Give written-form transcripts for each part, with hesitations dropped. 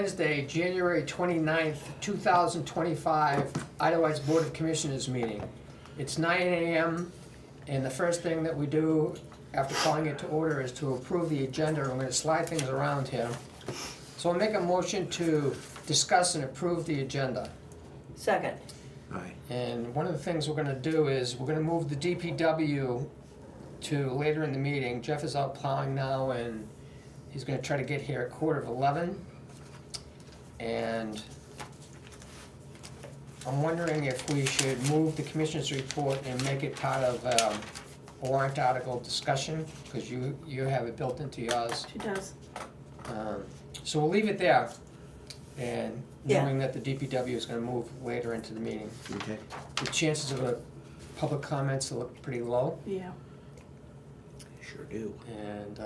Wednesday, January 29th, 2025, Idlewild Board of Commissioners meeting. It's 9 a.m. and the first thing that we do after calling it to order is to approve the agenda. I'm going to slide things around here. So I'll make a motion to discuss and approve the agenda. Second. Aye. And one of the things we're going to do is we're going to move the DPW to later in the meeting. Jeff is out plowing now and he's going to try to get here at 10:45. And I'm wondering if we should move the commissioner's report and make it part of a warrant article discussion, because you have it built into yours. She does. So we'll leave it there, and Yeah. knowing that the DPW is gonna move later into the meeting. Okay. The chances of a public comments look pretty low, Yeah. Sure do. and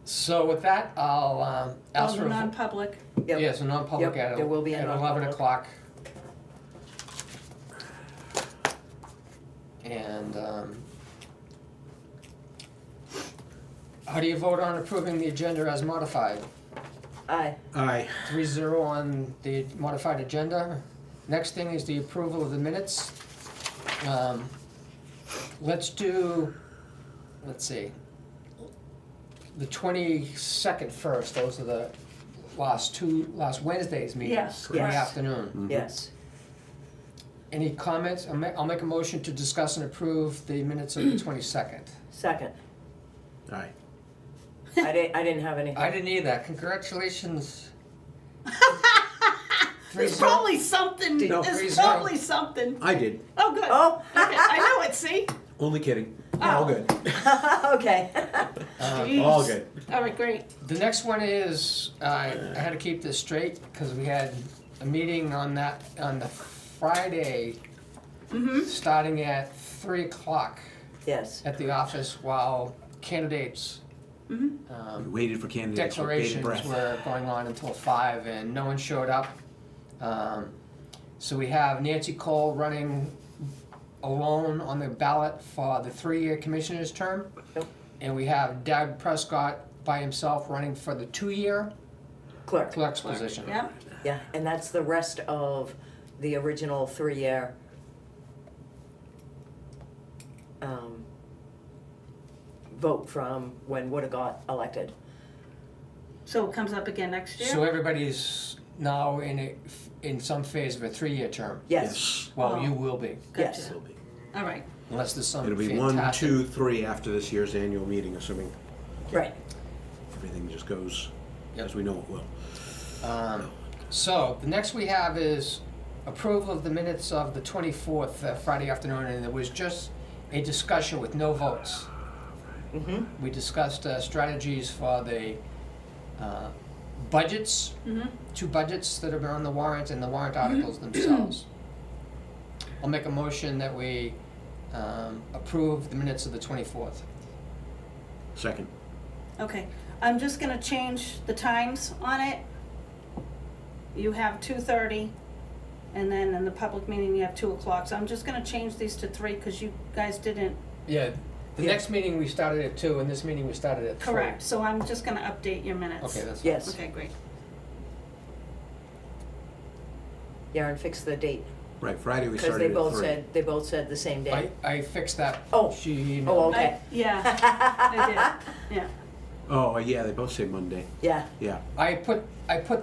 so with that, I'll ask Oh, for the a non-public. Yep. yes, a non-public Yep, at there will be a at 11 non-public. o'clock. And how do you vote on approving the agenda as modified? Aye. Aye. 3-0 on the modified agenda. Next thing is the approval of the minutes. Let's see, the 22nd first. Those are the last Wednesday's meetings Yes, in the yes. afternoon. Yes. Any comments? I'll make a motion to discuss and approve the minutes of the 22nd. Second. Aye. I didn't have anything. I didn't either. Congratulations. There's 3-0. probably something. No. There's 3-0. probably something. I did. Oh, good. Oh. Okay, I know it. See. Only kidding. Oh. All good. Okay. Jeez. All good. All right, great. The next one is, I had to keep this straight because we had a meeting on the Friday, starting at 3 o'clock Yes. at the office while candidates' We waited for candidates with bated declarations breath. were going on until 5 and no one showed up. So we have Nancy Cole running alone on the ballot for the 3-year commissioner's term. Yep. And we have Doug Prescott by himself running for the 2-year Clerk. clerk's position. Yep. Yeah, and that's the rest of the original 3-year vote from when Woulda got elected. So it comes up again next year. So everybody's now in some phase of a 3-year term. Yes. Well, Oh. you will be, Gotcha. Yes. It'll be. All right. unless there's some It'll be fantastic. 1, 2, 3 after this year's annual meeting, assuming Right. everything just goes Yep. as we know it will. So the next we have is approval of the minutes of the 24th, Friday afternoon, and there was just a discussion with no votes. Mm-hmm. We discussed strategies for the budgets, 2 budgets that have been on the warrant and the warrant articles themselves. I'll make a motion that we approve the minutes of the 24th. Second. Okay. I'm just gonna change the times on it. You have 2:30, and then in the public meeting you have 2 o'clock. So I'm just gonna change these to 3 because you guys didn't. Yeah, the Yeah. next meeting we started at 2, and this meeting we started at 3. Correct. So I'm just gonna update your minutes. Okay, that's Yes. Okay, great. Yeah, and fix the date, Right, Friday we because started they at both 3. said, they both said the same day. I fixed that. Oh. She emailed Oh, me. okay. Yeah, I did. Yeah. Oh, yeah, they both say Monday. Yeah, Yeah. I put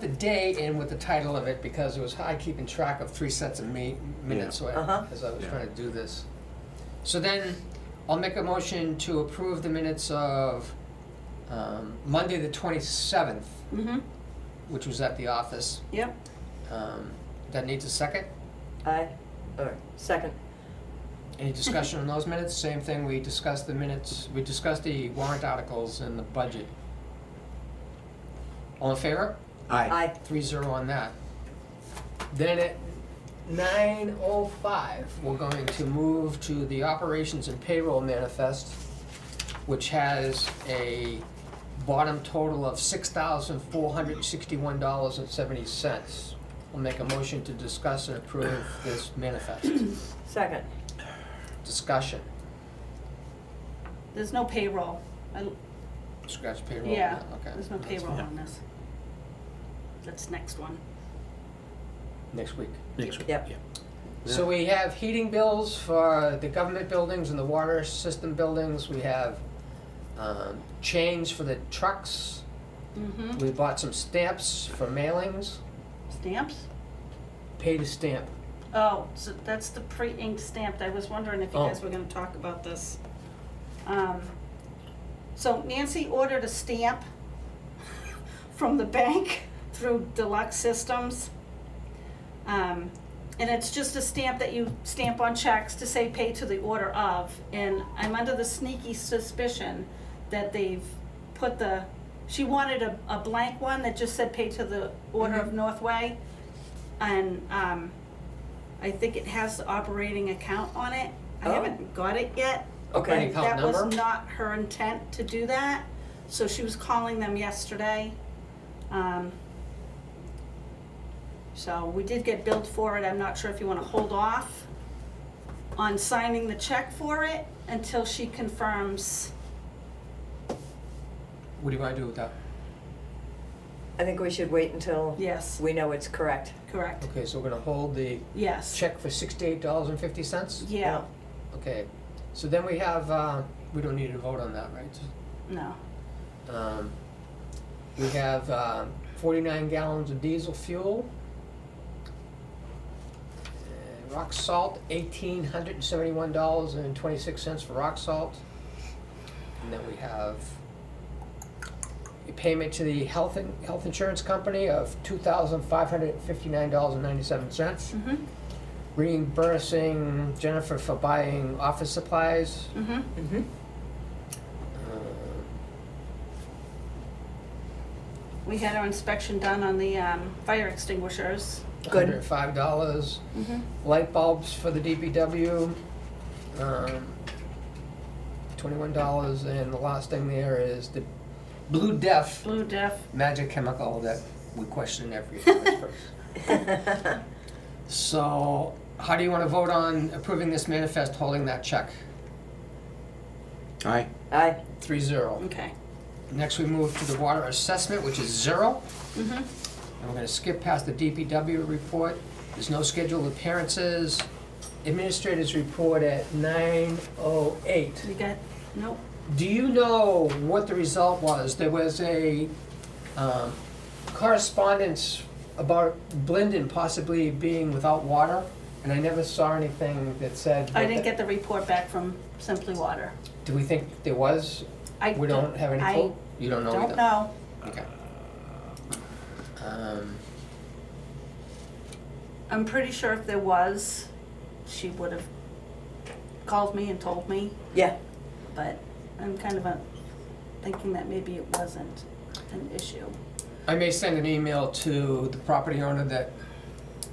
the day in with the title of it because it was hard keeping track of 3 sets of minutes so Uh-huh. as I was Yeah. trying to do this. So then I'll make a motion to approve the minutes of Monday the 27th, which was at the office. Yep. That needs a second. second. Any discussion on those minutes? Same thing, we discussed the minutes, we discussed the warrant articles and the budget. All in favor? Aye. Aye. 3-0 on that. Then at 9:05, we're going to move to the operations and payroll manifest, which has a bottom total of $6,461.70. I'll make a motion to discuss and approve this manifest. Second. Discussion. There's no payroll. Scratch payroll? Yeah, Okay. there's no That's payroll fine. on this. That's next one. next week. Next week. Yep. Yeah. So we have heating bills for the government buildings and the water system buildings. We have change for the trucks. Mm-hmm. We bought some stamps for mailings. Stamps? Pay to stamp. Oh, so that's the pre-inked stamped. I was wondering if you Oh. guys were gonna talk about this. So Nancy ordered a stamp from the bank through Deluxe Systems. And it's just a stamp that you stamp on checks to say pay to the order of. And I'm under the sneaky suspicion that they've put she wanted a blank one that just said pay to the order of Northway. And I think it has the operating account on it. I Oh. haven't got it yet. Operating but account that number? was not her intent to do that. So she was calling them yesterday. So we did get billed for it. I'm not sure if you wanna hold off on signing the check for it until she confirms. What do you want to do with that? I think we should wait until Yes, we know it's correct. correct. Okay, so we're gonna hold the Yes. check for $68.50? Yeah, Okay, so then we have, we don't need to vote on that, right? no. We have 49 gallons of diesel fuel. Rock salt, $1,871.26 for rock salt. And then we have a payment to the health insurance company of $2,559.97. Mm-hmm, Reimbursing Jennifer for buying office supplies. mm-hmm. Mm-hmm. We had our inspection done on the fire extinguishers. Good. $105. Mm-hmm. Light bulbs for the DPW, $21, and the last thing there is the Blue Death Blue Death. magic chemical that we question every person. So, how do you want to vote on approving this manifest, holding that check? Aye. Aye. 3-0. Okay. Next, we move to the water assessment, which is 0. Mm-hmm. And we're gonna skip past the DPW report. There's no scheduled appearances. Administrators report at 9:08. You got, nope. Do you know what the result was? There was a correspondence about Blinden possibly being without water, and I never saw anything that said. I didn't get the report back from Simply Water. Do we think there was? We don't have any clue? You don't know either? Don't know. Okay. I'm pretty sure if there was, she would have called me and told me, Yeah. but I'm kind of thinking that maybe it wasn't an issue. I may send an email to the property owner that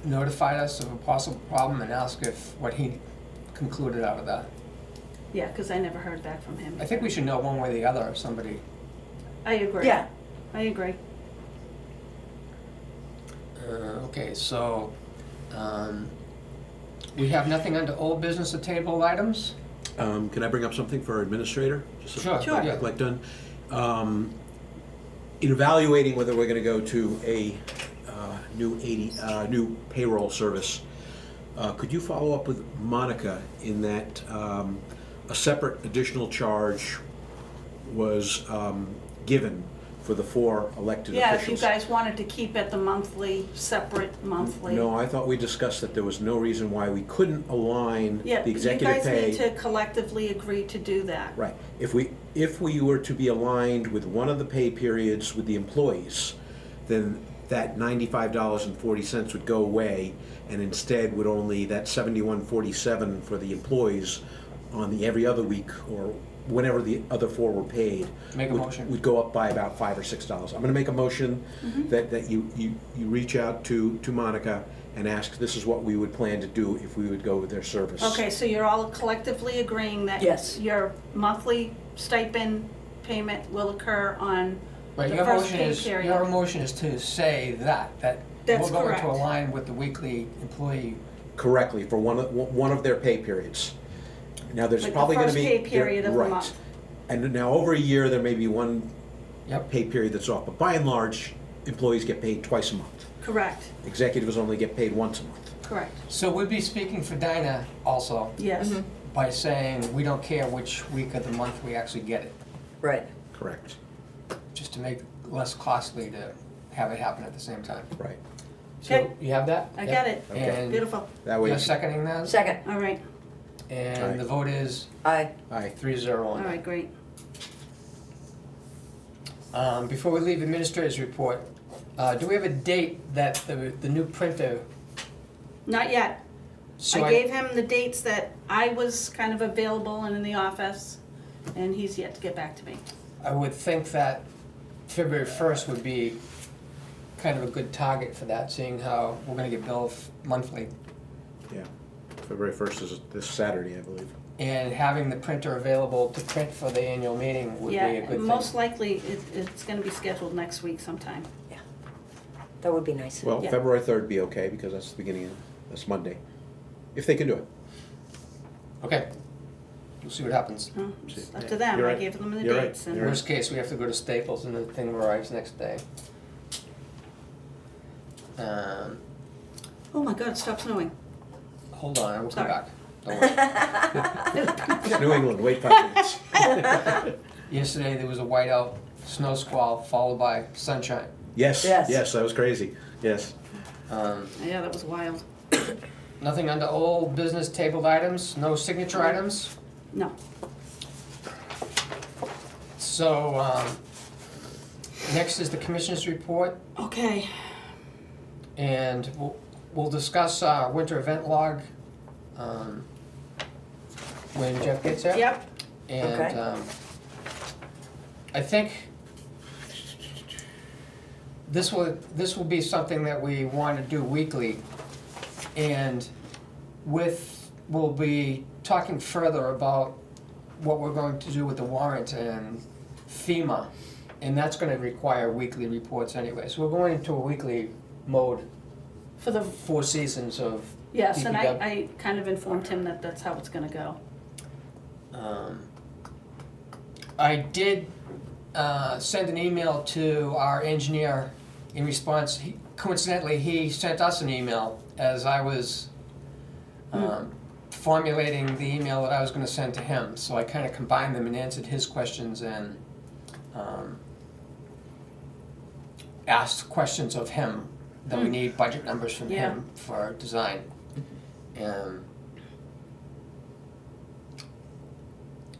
notified us of a possible problem and ask if what he concluded out of that. Yeah, because I never heard back from him. I think we should know one way or the other if somebody, I agree. Yeah. I agree. okay, so, we have nothing under old business or table items? Can I bring up something for our administrator? Just a- Sure, Sure. yeah. Like done. In evaluating whether we're gonna go to a new payroll service, could you follow up with Monica in that a separate additional charge was given for the 4 elected Yeah, if officials? you guys wanted to keep it the monthly, separate monthly. No, I thought we discussed that there was no reason why we couldn't align Yeah, the you executive guys pay. need to collectively agree to do that. Right. If we were to be aligned with one of the pay periods with the employees, then that $95.40 would go away, and instead would only that $71.47 for the employees on the every other week or whenever the other 4 were paid. Make a motion. Would go up by about $5 or $6. I'm gonna make a motion that you reach out to Monica and ask, this is what we would plan to do if we would go with their service. Okay, so you're all collectively agreeing that Yes. your monthly stipend payment will occur on Right, the your first motion pay is, period. your motion is to say that That's we're going correct. to align with the weekly employee. Correctly, for one of their pay periods. Now, there's Like the probably gonna first be. pay period of the right. month. And now, over a year, there may be one Yep. pay period that's off, but by and large, employees get paid twice a month. Correct, Executives only get paid once a month. correct, So we'd be speaking for Dinah also yes. by saying we don't care which week of the month we actually get it, Right. Correct. just to make it less costly to have it happen at the same time. Right. So Okay. you have that? I got it. Okay. And Beautiful, That way, you're seconding that? Second. all right, And the vote is Aye. aye. 3-0 all on that. right, great. Before we leave administrator's report, do we have a date that the new printer? Not yet. So I gave him the dates that I was kind of available and in the office, and he's yet to get back to me. I would think that February 1st would be kind of a good target for that, seeing how we're gonna get billed monthly. Yeah. February 1st is this Saturday, I believe. And having the printer available to print for the annual meeting would be a Yeah, good thing. most likely it's gonna be scheduled next week sometime. That would be nice. Well, Yeah. February 3rd be okay, because that's the beginning of, that's Monday. If they can do it. Okay, we'll see what happens. It's up to them, You're I right. gave them the You're right. dates and. You're right. Worst case, we have to go to Staples and the thing arrives next day. Oh my God, it stopped snowing. Hold on, I will come Sorry. back. Don't worry. New England, wait 5 minutes. Yesterday, there was a whiteout snow squall followed by sunshine. Yes, Yes. yes, that was crazy. Yes. Yeah, that was wild. Nothing under old business tabled items, no signature items. No, So, next is the commissioner's report, okay, and we'll discuss our winter event log when Jeff gets there. yep, And Okay. I think this will be something that we want to do weekly, and we'll be talking further about what we're going to do with the warrant and FEMA, and that's going to require weekly reports anyway. So we're going into a weekly mode, for the, 4 seasons of yes, and DPW. I kind of informed him that that's how it's gonna go. I did send an email to our engineer in response. Coincidentally, he sent us an email as I was formulating the email that I was going to send to him. So I kind of combined them and answered his questions and asked questions of him that we need budget numbers from Yeah. him for design.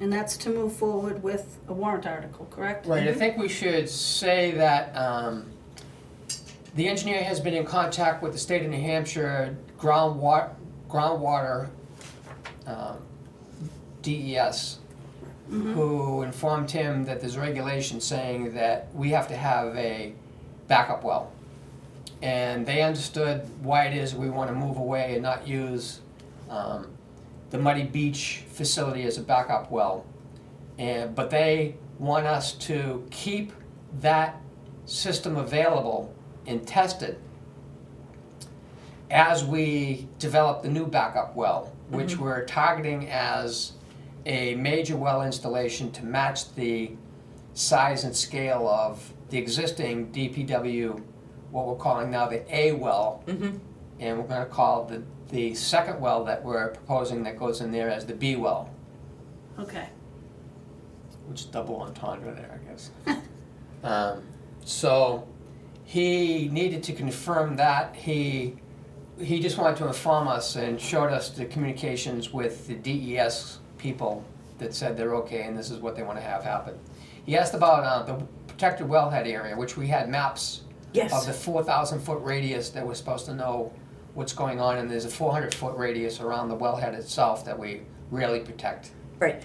And that's to move forward with a warrant article, correct? Right, I think we should say that the engineer has been in contact with the state of New Hampshire groundwater DES, who informed him that there's regulation saying that we have to have a backup well. And they understood why it is we want to move away and not use the Muddy Beach facility as a backup well. But they want us to keep that system available and tested as we develop the new backup well, which we're targeting as a major well installation to match the size and scale of the existing DPW, what we're calling now the A well. And we're gonna call the second well that we're proposing that goes in there as the B well, Okay, which is double entendre there, I guess. So he needed to confirm that. He just wanted to inform us and showed us the communications with the DES people that said they're okay and this is what they want to have happen. He asked about the protected wellhead area, which we had maps Yes. of the 4,000-foot radius that we're supposed to know what's going on, and there's a 400-foot radius around the wellhead itself that we rarely protect. Right.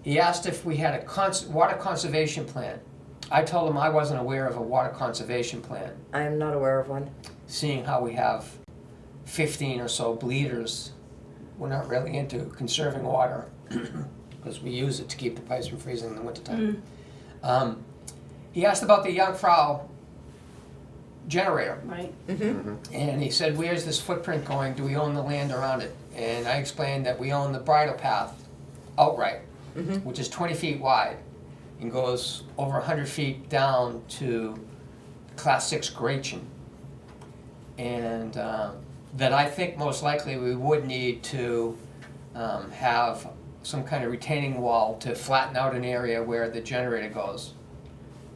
He asked if we had a water conservation plan. I told him I wasn't aware of a water conservation plan, I am not aware of one. seeing how we have 15 or so bleeders. We're not really into conserving water because we use it to keep the pipes from freezing in the wintertime. He asked about the Jungfrau generator. right, And he said, where's this footprint going? Do we own the land around it? And I explained that we own the bridle path outright, which is 20 feet wide and goes over 100 feet down to the Class 6 Gretchen. And that I think most likely we would need to have some kind of retaining wall to flatten out an area where the generator goes.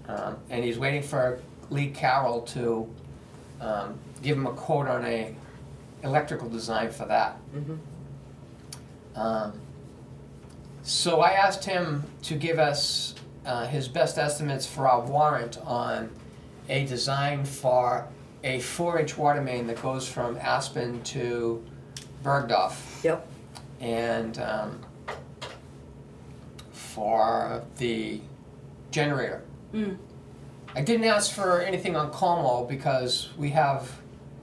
And he's waiting for Lee Carroll to give him a quote on a electrical design for that. So I asked him to give us his best estimates for our warrant on a design for a 4-inch water main that goes from Aspen to Bergdorf. Yep. And for the generator. I didn't ask for anything on Como because we have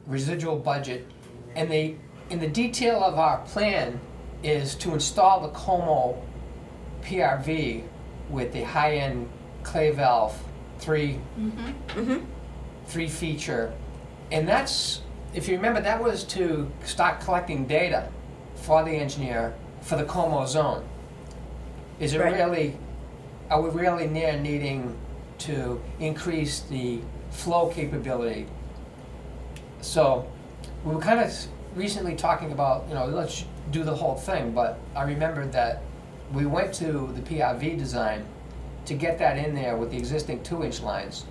residual budget, and in the detail of our plan is to install the Como PRV with the high-end clay valve, three feature, and that's, if you remember, that was to start collecting data for the engineer for the Como zone. Is it Right. really, are we really near needing to increase the flow capability? So we were kind of recently talking about, let's do the whole thing, but I remembered that we went to the PRV design to get that in there with the existing 2-inch lines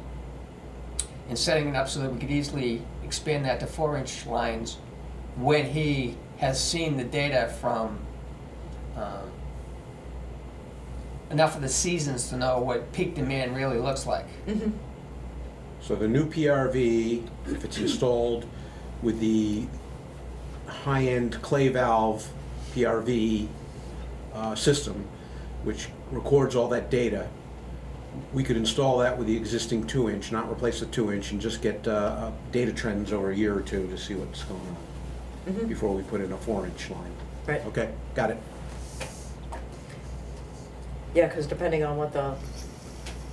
and setting it up so that we could easily expand that to 4-inch lines when he has seen the data from enough of the seasons to know what peak demand really looks like. So the new PRV, if it's installed with the high-end clay valve PRV system, which records all that data, we could install that with the existing 2-inch, not replace the 2-inch, and just get data trends over a year or two to see what's going on before we put in a 4-inch line. Right. Okay, got it. Yeah, because depending on what the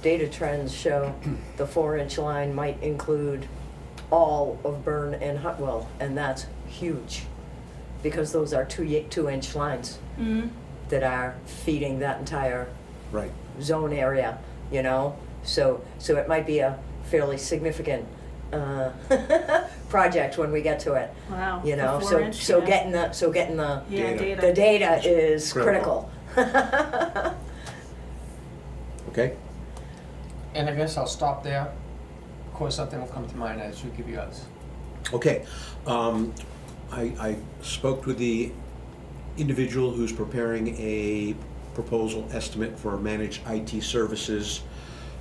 data trends show, the 4-inch line might include all of Byrne and Hutwell, and that's huge, because those are 2-inch lines that are feeding that entire Right. zone area, So it might be a fairly significant project when we get to it, Wow. So 4-inch, so yeah. getting the Yeah, Data. the data is Critical. critical. Okay? And I guess I'll stop there. Of course, something will come to mind as you give yours. Okay. I spoke with the individual who's preparing a proposal estimate for managed IT services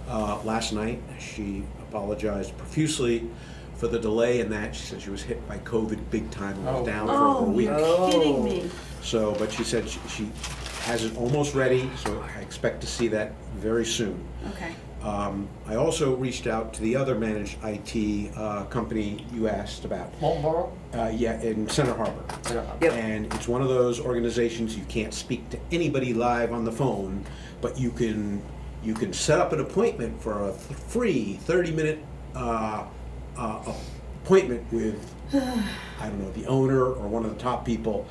last night. She apologized profusely for the delay in that. She said she was hit by COVID big time and was Oh. down for over a week. You're kidding me. So, but she said she has it almost ready, so I expect to see that very soon. Okay. I also reached out to the other managed IT company you asked about. Marlboro? Yeah, in Center Harbor. Yep. And it's one of those organizations you can't speak to anybody live on the phone, but you can set up an appointment for a free 30-minute appointment with, I don't know, the owner or one of the top people.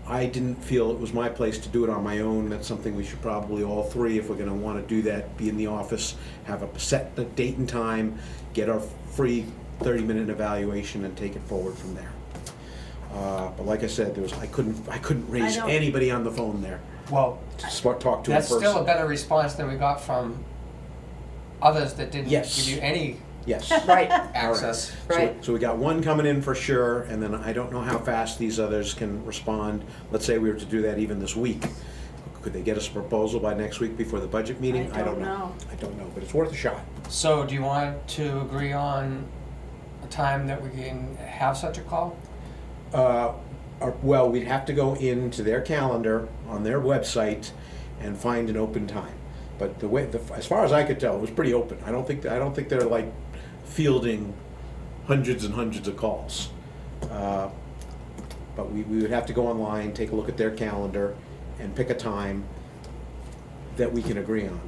I didn't feel it was my place to do it on my own. That's something we should probably all three, if we're going to want to do that, be in the office, have a set date and time, get our free 30-minute evaluation, and take it forward from there. But like I said, I couldn't raise don't- anybody on the phone there Well, to talk to a that's person. still a better response than we got from others that didn't Yes. give you any Yes. Right, access. right. So we got one coming in for sure, and then I don't know how fast these others can respond. Let's say we were to do that even this week. Could they get us a proposal by next week before the budget meeting? I don't know. I don't know, but it's worth a shot. So do you want to agree on a time that we can have such a call? Well, we'd have to go into their calendar on their website and find an open time. But as far as I could tell, it was pretty open. I don't think they're like fielding hundreds and hundreds of calls. But we would have to go online, take a look at their calendar, and pick a time that we can agree on.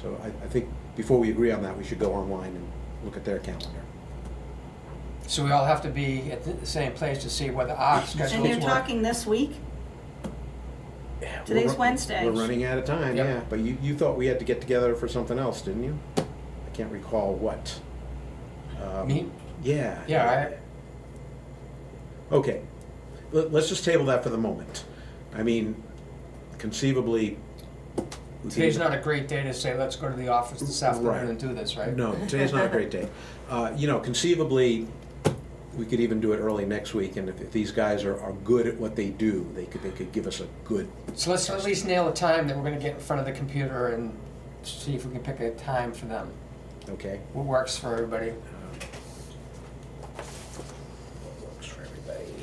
So I think before we agree on that, we should go online and look at their calendar. So we all have to be at the same place to see whether our schedules And you're work. talking this week? Today's Wednesday. We're running out of time, Yep. yeah. But you thought we had to get together for something else, didn't you? I can't recall what. Me? Yeah. Yeah, Okay, let's just table that for the moment. I mean, conceivably. we today's could- not a great day to say, let's go to the office this afternoon and do this, right? No, today's not a great day. Conceivably, we could even do it early next week, and if these guys are good at what they do, they could give us a good. So let's at least nail a time that we're gonna get in front of the computer and see if we can pick a time for them. Okay. What works for everybody? What works for everybody?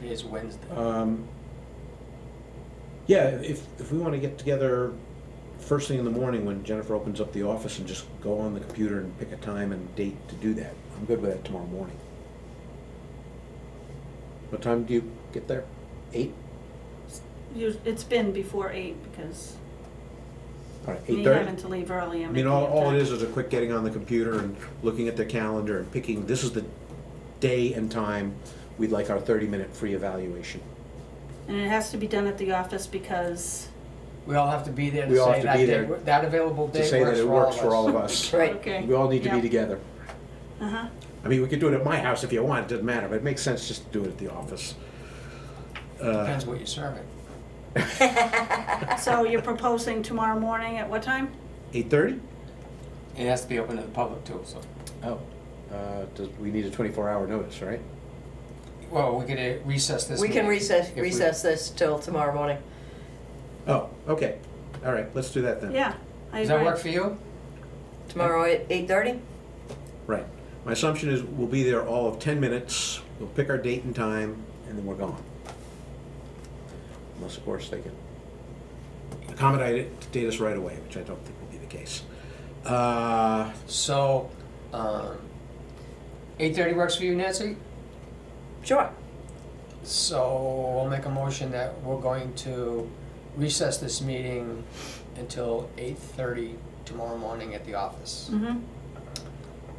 Today is Wednesday. Yeah, if we want to get together first thing in the morning when Jennifer opens up the office and just go on the computer and pick a time and date to do that, I'm good with that tomorrow morning. What time do you get there? 8? It's been before 8 because All right, me 8:30? having to leave early, I I'm mean, making all up it time. is a quick getting on the computer and looking at the calendar and picking, this is the day and time we'd like our 30-minute free evaluation. And it has to be done at the office because, We all have to be there We to all say have to that be day, there that available To date say that works it for all works of for all of us. us. Right. okay. We all need to be Yeah. together. Uh-huh. I mean, we could do it at my house if you want, it doesn't matter, but it makes sense just to do it at the office. Depends what you're serving. So you're proposing tomorrow morning at what time? 8:30? It has to be open to the public too, so. Oh. We need a 24-hour notice, right? Well, we could recess this We can meeting if we- recess this till tomorrow morning. Oh, okay. All right, let's do that then. Yeah, I Does that agree. work for you? Tomorrow at 8:30? Right. My assumption is we'll be there all of 10 minutes, we'll pick our date and time, and then we're gone. Unless, of course, they can accommodate it, date us right away, which I don't think will be the case. So, 8:30 works for you, Nancy? Sure. So I'll make a motion that we're going to recess this meeting until 8:30 tomorrow morning at the office. Mm-hmm.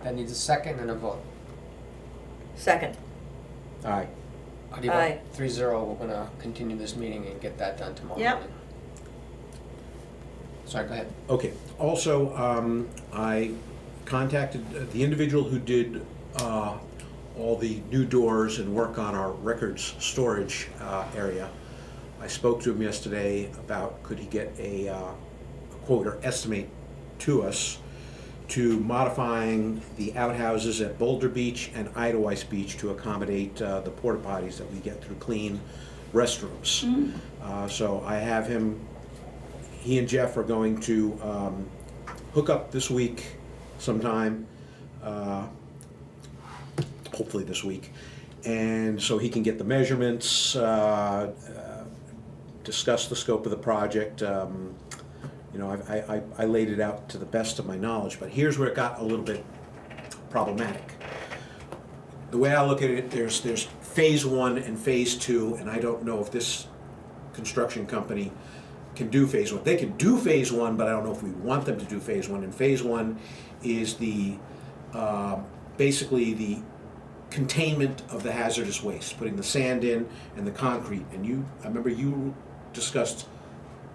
That needs a second and a vote. Second. Aye. How do you Aye. vote? 3-0, we're gonna continue this meeting and get that done tomorrow Yep. morning. Sorry, go ahead. Okay. Also, I contacted the individual who did all the new doors and work on our records storage area. I spoke to him yesterday about could he get a quote or estimate to us to modifying the outhouses at Boulder Beach and Idlewice Beach to accommodate the porta potties that we get through clean restrooms. So I have him, he and Jeff are going to hook up this week sometime, hopefully this week, and so he can get the measurements, discuss the scope of the project. I laid it out to the best of my knowledge, but here's where it got a little bit problematic. The way I look at it, there's phase 1 and phase 2, and I don't know if this construction company can do phase 1. They can do phase 1, but I don't know if we want them to do phase 1. And phase 1 is the basically the containment of the hazardous waste, putting the sand in and the concrete. And I remember you discussed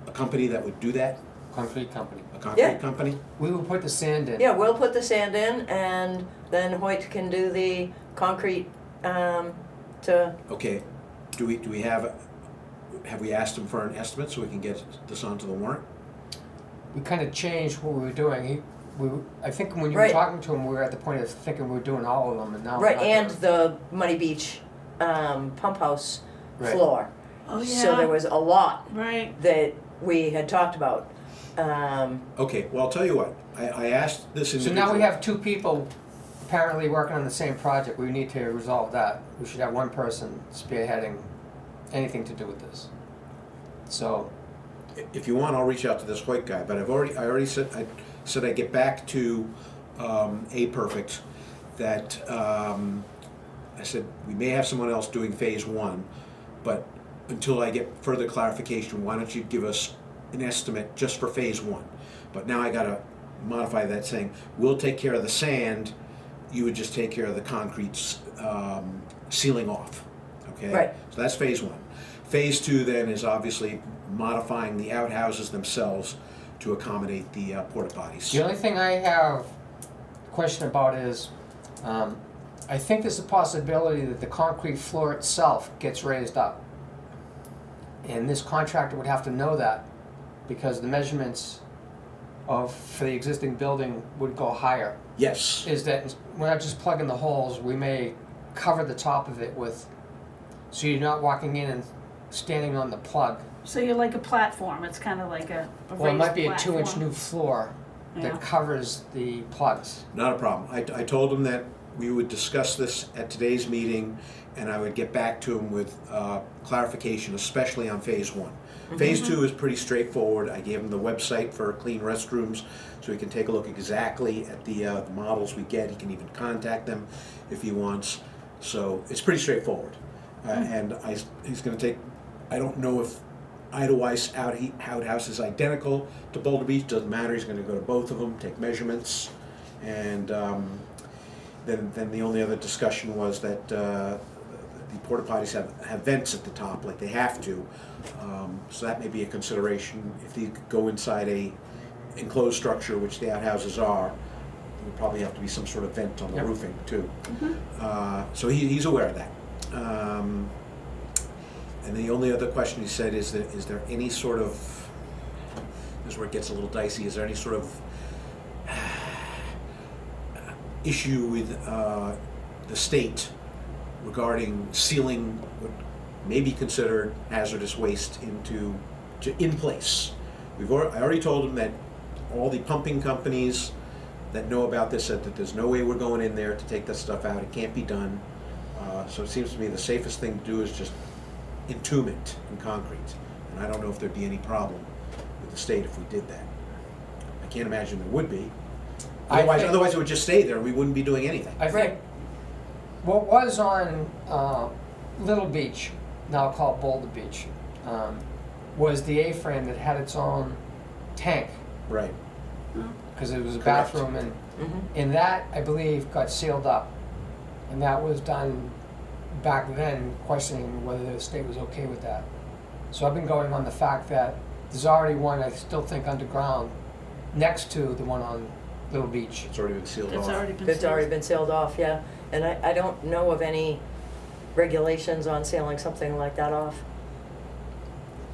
a company that would do that, Concrete company. a concrete Yeah. company. We will put the sand in. Yeah, we'll put the sand in and then Hoyt can do the concrete to, Okay, do we have we asked him for an estimate so we can get this onto the warrant? We kind of changed what we were doing. I think when you were Right. talking to him, we were at the point of thinking we were doing all of them, and now we're right, not and doing- the Muddy Beach pump house Right. floor. Oh, yeah. So there was a lot Right. that we had talked about. Okay, well, I'll tell you what, I asked this So individual. now we have 2 people apparently working on the same project. We need to resolve that. We should have one person spearheading anything to do with this. So, If you want, I'll reach out to this Hoyt guy, but I already said I'd get back to A-Perfect, that I said we may have someone else doing phase 1, but until I get further clarification, why don't you give us an estimate just for phase 1? But now I gotta modify that saying, we'll take care of the sand, you would just take care of the concrete sealing off, okay? Right. So that's phase 1. Phase 2 then is obviously modifying the outhouses themselves to accommodate the porta potties. the only thing I have question about is, I think there's a possibility that the concrete floor itself gets raised up. And this contractor would have to know that, because the measurements for the existing building would go higher. Yes. Is that we're not just plugging the holes, we may cover the top of it with, so you're not walking in and standing on the plug. So you're like a platform, it's kind of like a raised platform. Well, it might be a 2-inch new floor Yeah. that covers the plugs. Not a problem. I told him that we would discuss this at today's meeting, and I would get back to him with clarification, especially on phase 1. Phase 2 is pretty straightforward. I gave him the website for clean restrooms, so he can take a look exactly at the models we get. He can even contact them if he wants. So it's pretty straightforward. And he's going to take, I don't know if Idlewice outhouse is identical to Boulder Beach, doesn't matter, he's gonna go to both of them, take measurements, and then the only other discussion was that the porta potties have vents at the top, like they have to, so that may be a consideration. If they could go inside a enclosed structure, which the outhouses are, there would probably have to be some sort of vent on the Yep. roofing too. So he's aware of that. And the only other question he said is there any sort of, this is where it gets a little dicey, is there any sort of issue with the state regarding sealing what may be considered hazardous waste in place? I already told him that all the pumping companies that know about this said that there's no way we're going in there to take that stuff out, it can't be done. So it seems to me the safest thing to do is just entomb it in concrete. And I don't know if there'd be any problem with the state if we did that. I can't imagine there would be. Otherwise it would just stay there and we wouldn't be doing anything. I think what was on Little Beach, now called Boulder Beach, was the A-frame that had its own tank, Right. because it was a Correct. bathroom, and that, I believe, got sealed up. And that was done back then, questioning whether the state was okay with that. So I've been going on the fact that there's already one, I still think, underground, next to the one on Little Beach. It's already been sealed It's off. already been It's sealed. already been sealed off, yeah. And I don't know of any regulations on sealing something like that off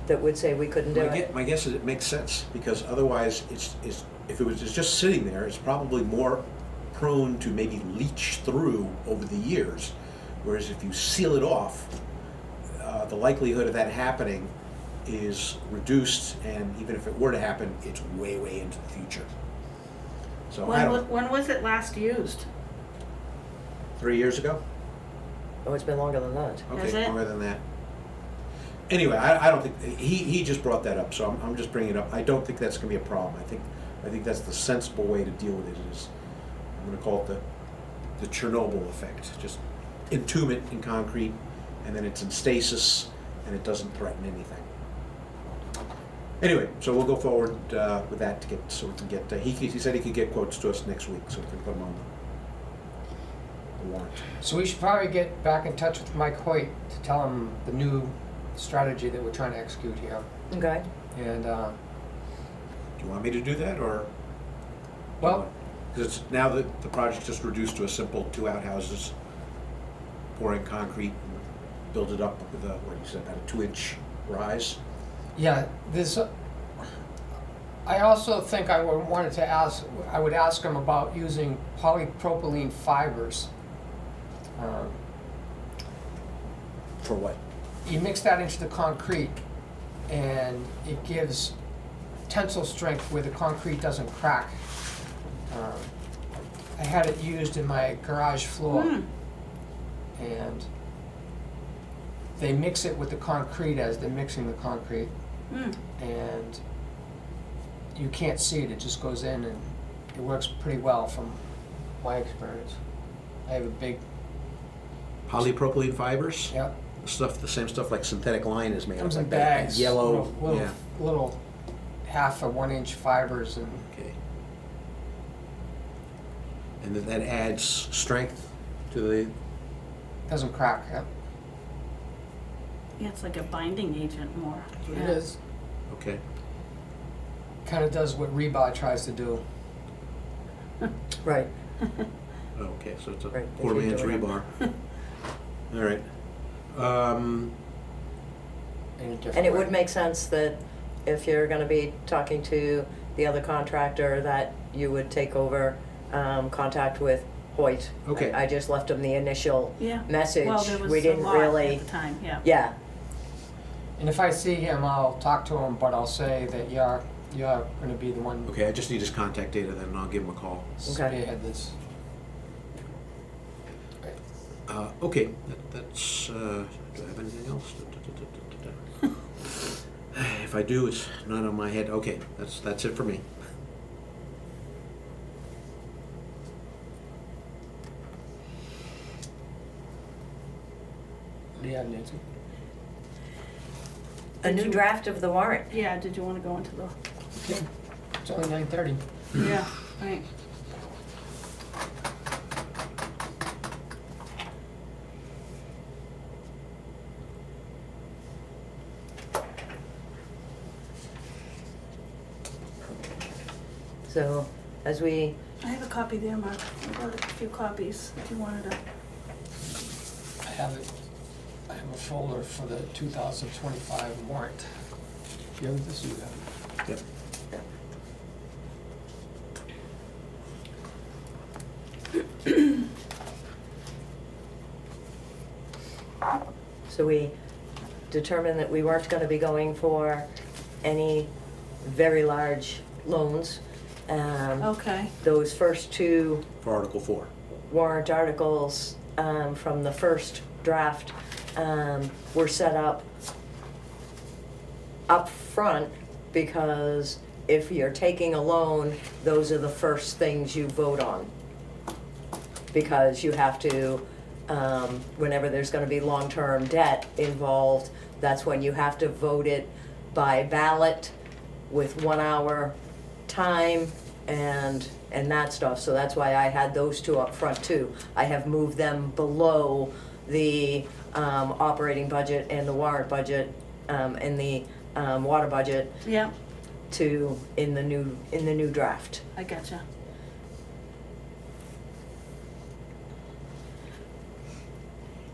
that would say we couldn't do it. My guess is it makes sense, because otherwise if it was just sitting there, it's probably more prone to maybe leach through over the years. Whereas if you seal it off, the likelihood of that happening is reduced, and even if it were to happen, it's way, way into the future. So I don't, When was it last used? 3 years ago? Oh, it's been longer than that. Okay, Has it? longer than that. Anyway, I don't think, he just brought that up, so I'm just bringing it up. I don't think that's gonna be a problem. I think that's the sensible way to deal with it is, I'm gonna call it the Chernobyl effect. Just entomb it in concrete, and then it's in stasis, and it doesn't threaten anything. Anyway, so we'll go forward with that so we can get, he said he could get quotes to us next week, so we can put them on the warrant. So we should probably get back in touch with Mike Hoyt to tell him the new strategy that we're trying to execute here. Okay. And, Do you want me to do that, or? well, Because now the project's just reduced to a simple 2 outhouses, pour in concrete, and build it up with what you said, about a 2-inch rise. yeah, I also think I would ask him about using polypropylene fibers. For what? You mix that into the concrete, and it gives tensile strength where the concrete doesn't crack. I had it used in my garage floor, and they mix it with the concrete as they're mixing the concrete, and you can't see it, it just goes in, and it works pretty well from my experience. I have a big, Polypropylene fibers? yep, The same stuff like synthetic line is made of. comes in like that bags, Yellow, yeah. little 1/2 inch fibers, and Okay. And then that adds strength to the, doesn't crack, yep. Yeah, it's like a binding agent more. It Yeah. is. okay. Kind of does what rebar tries to do. Right. Oh, okay, so it's a Right, poor if you man's do it. rebar. All right. In a different And it way. would make sense that if you're gonna be talking to the other contractor, that you would take over, contact with Hoyt. Okay. I just left him the initial Yeah. message. Well, there was We a didn't lot really, at the time, yeah. yeah, And if I see him, I'll talk to him, but I'll say that you're gonna be the one Okay, I just need his contact data then, and I'll give him a call. spearhead this. Okay, that's, do I have anything else? If I do, it's not on my head. Okay, that's it for me. What do you have, Nancy? a new draft of the warrant. Yeah, did you wanna go into the, Okay, it's only 9:30. yeah, right. So, as we, I have a copy there, Mark. I got a few copies if you wanted to. I have it, I have a folder for the 2025 warrant. You have this, you have it? Yep. so we determined that we weren't gonna be going for any very large loans. Okay, Those first two For Article 4. warrant articles from the first draft were set up front because if you're taking a loan, those are the first things you vote on. Because you have to, whenever there's gonna be long-term debt involved, that's when you have to vote it by ballot with 1 hour time and that stuff. So that's why I had those two up front too. I have moved them below the operating budget and the warrant budget, and the water budget yeah, to in the new draft. I gotcha.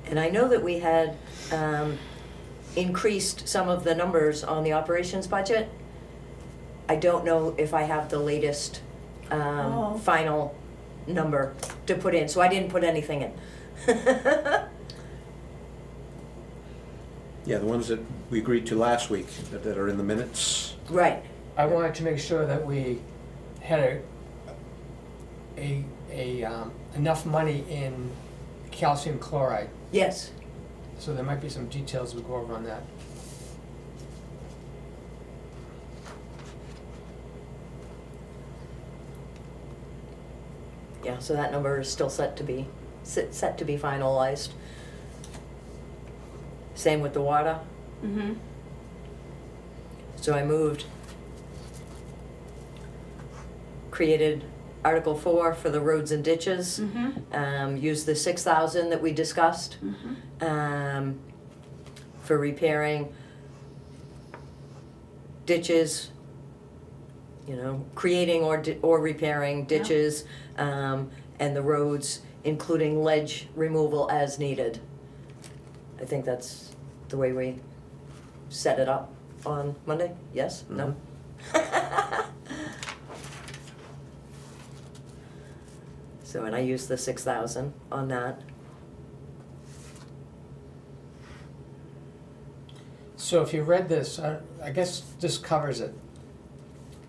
And I know that we had increased some of the numbers on the operations budget. I don't know if I have the latest Oh. final number to put in, so I didn't put anything in. Yeah, the ones that we agreed to last week that are in the minutes. Right, I wanted to make sure that we had enough money in calcium chloride. yes. So there might be some details we'll go over on that. Yeah, so that number is still set to be finalized. Same with the water. Mm-hmm. So I created Article 4 for the roads and ditches. Mm-hmm. Used the 6,000 that we discussed Mm-hmm. For repairing ditches, creating or repairing ditches, and the roads, including ledge removal as needed. I think that's the way we set it up on Monday, yes? No? So, and I used the 6,000 on that. So if you read this, I guess this covers it.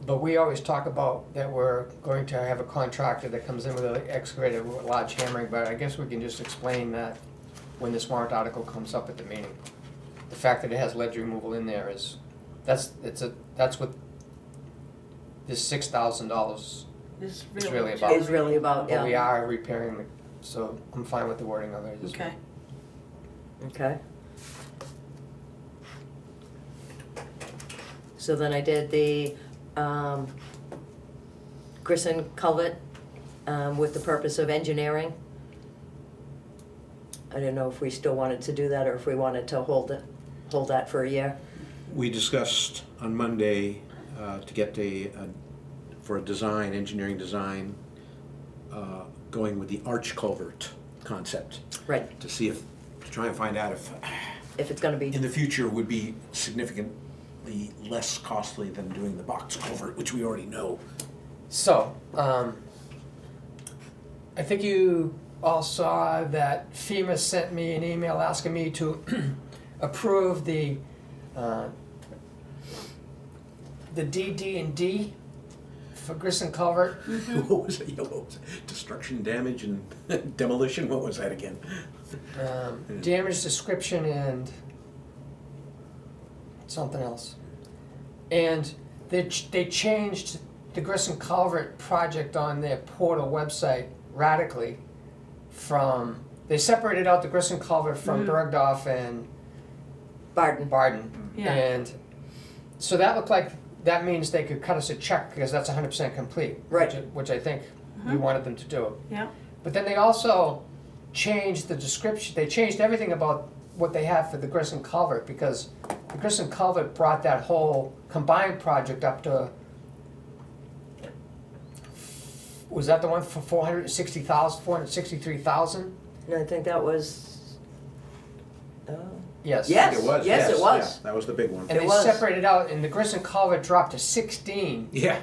But we always talk about that we're going to have a contractor that comes in with an excavator with large hammering, but I guess we can just explain that when this warrant article comes up at the meeting. The fact that it has ledge removal in there that's what this $6,000 Is really really about. Is really about, But we yeah. are repairing, so I'm fine with the wording of it. Okay. Okay. So then I did the Grissom culvert with the purpose of engineering. I didn't know if we still wanted to do that or if we wanted to hold that for a year. We discussed on Monday to get for a design, engineering design, going with the arch culvert concept Right, to see if, to try and find out if it's gonna be, in the future would be significantly less costly than doing the box culvert, which we already know. So, I think you all saw that FEMA sent me an email asking me to approve the DD&D for Grissom Culvert. What was it? Yeah, what was it? Destruction, damage, and demolition? What was that again? Damage description and something else. And they changed the Grissom Culvert project on their portal website radically from, they separated out the Grissom Culvert from Bergdorf and Barden. Yeah. And so that looked like, that means they could cut us a check because that's 100% complete. Right. Which I think we wanted them to do. Yeah, But then they also changed the description, they changed everything about what they have for the Grissom Culvert, because the Grissom Culvert brought that whole combined project up to, was that the one for 460,000, 463,000? no, I think that was, oh, Yes. Yes. It was, Yes, it was. Yeah, that was the big one. And It they was. separated out, and the Grissom Culvert dropped to 16, Yeah.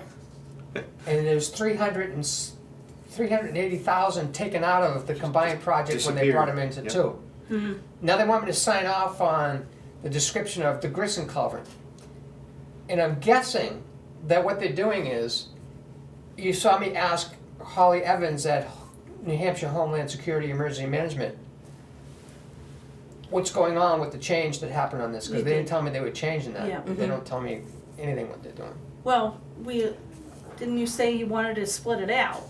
and there's 380,000 taken out of the combined project when they brought them into Disappeared. two. Now they want me to sign off on the description of the Grissom Culvert. And I'm guessing that what they're doing is, you saw me ask Holly Evans at New Hampshire Homeland Security Emergency Management, what's going on with the change that happened on this, because they didn't tell me they were changing that. Yeah. They don't tell me anything what they're doing. well, didn't you say you wanted to split it out?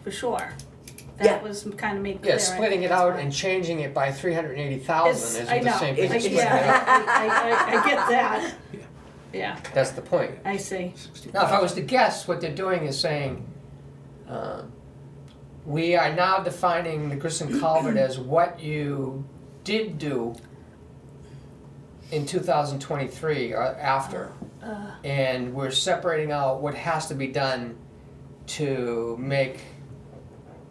For sure. Yeah. That was kind of made clear. Yeah, I splitting think it that's out why. and changing it by 380,000 It's- isn't I the know. same thing as It's- splitting it out. Yeah, I get that. Yeah. Yeah, That's the point. I see. Now, if I was to guess, what they're doing is saying, we are now defining the Grissom Culvert as what you did do in 2023 or after. And we're separating out what has to be done to make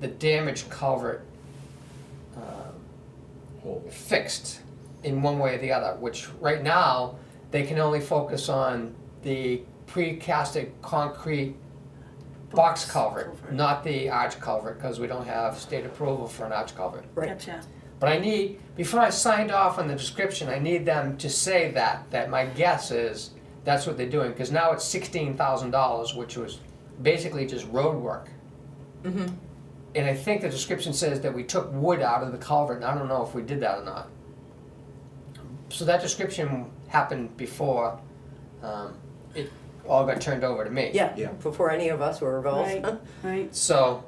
the damaged culvert fixed in one way or the other, which right now, they can only focus on the precasted concrete box culvert, not the arch culvert, because we don't have state approval for an arch culvert. right. Gotcha. But I need, before I signed off on the description, I need them to say that my guess is that's what they're doing, because now it's $16,000, which was basically just road work. Mm-hmm. And I think the description says that we took wood out of the culvert, and I don't know if we did that or not. So that description happened before it all got turned over to me. Yeah, Yeah. before any of us were involved. Right, right. So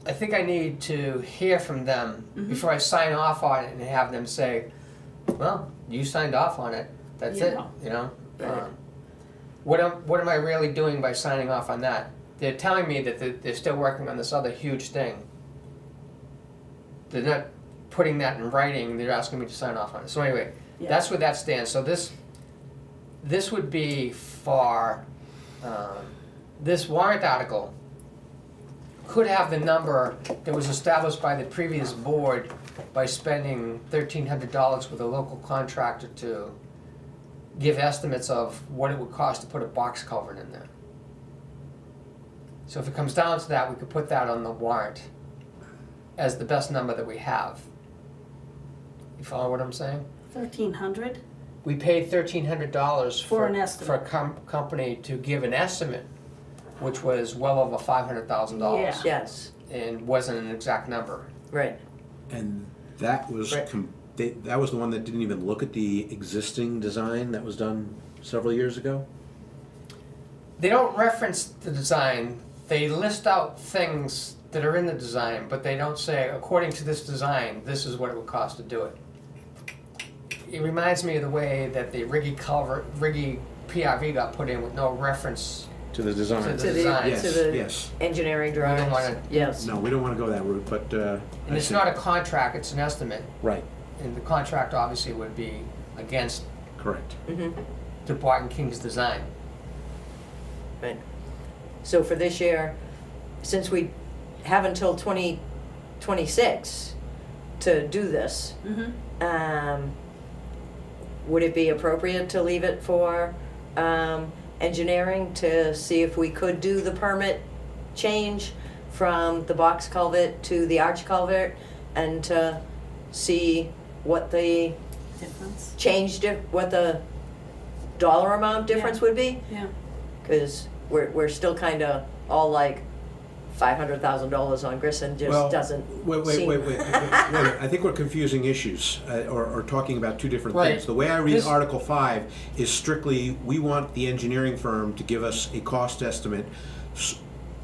I think I need to hear from them before I sign off on it and have them say, well, you signed off on it, that's it, Yeah. you know? Right. What am I really doing by signing off on that? They're telling me that they're still working on this other huge thing. They're not putting that in writing, they're asking me to sign off on it. So anyway, Yeah. that's where that stands. So this would be for, this warrant article could have the number that was established by the previous board by spending $1,300 with a local contractor to give estimates of what it would cost to put a box culvert in there. So if it comes down to that, we could put that on the warrant as the best number that we have. You follow what I'm saying? 1,300? We paid $1,300 For an estimate. for a company to give an estimate, which was well over $500,000. Yeah. Yes, And wasn't an exact number. right. And that was, Right. that was the one that didn't even look at the existing design that was done several years ago? They don't reference the design, they list out things that are in the design, but they don't say, according to this design, this is what it would cost to do it. It reminds me of the way that the Riggy PRV got put in with no reference. To the design? To To the design. Yes, to the yes. engineering don't drawings, wanna- yes. No, we don't want to go that route, but, And it's not a contract, it's an estimate, Right, and the contract obviously would be against correct. Mm-hmm, the Barton King's design. right. So for this year, since we have until 2026 to do this. Would it be appropriate to leave it for engineering to see if we could do the permit change from the box culvert to the arch culvert, and to see what the Difference. what the dollar amount difference would be? Yeah. Because we're still kind of all like $500,000 on Grissom just Well, doesn't Wait, seem. I think we're confusing issues, or talking about two different Right. things. The way I read This- Article 5 is strictly, we want the engineering firm to give us a cost estimate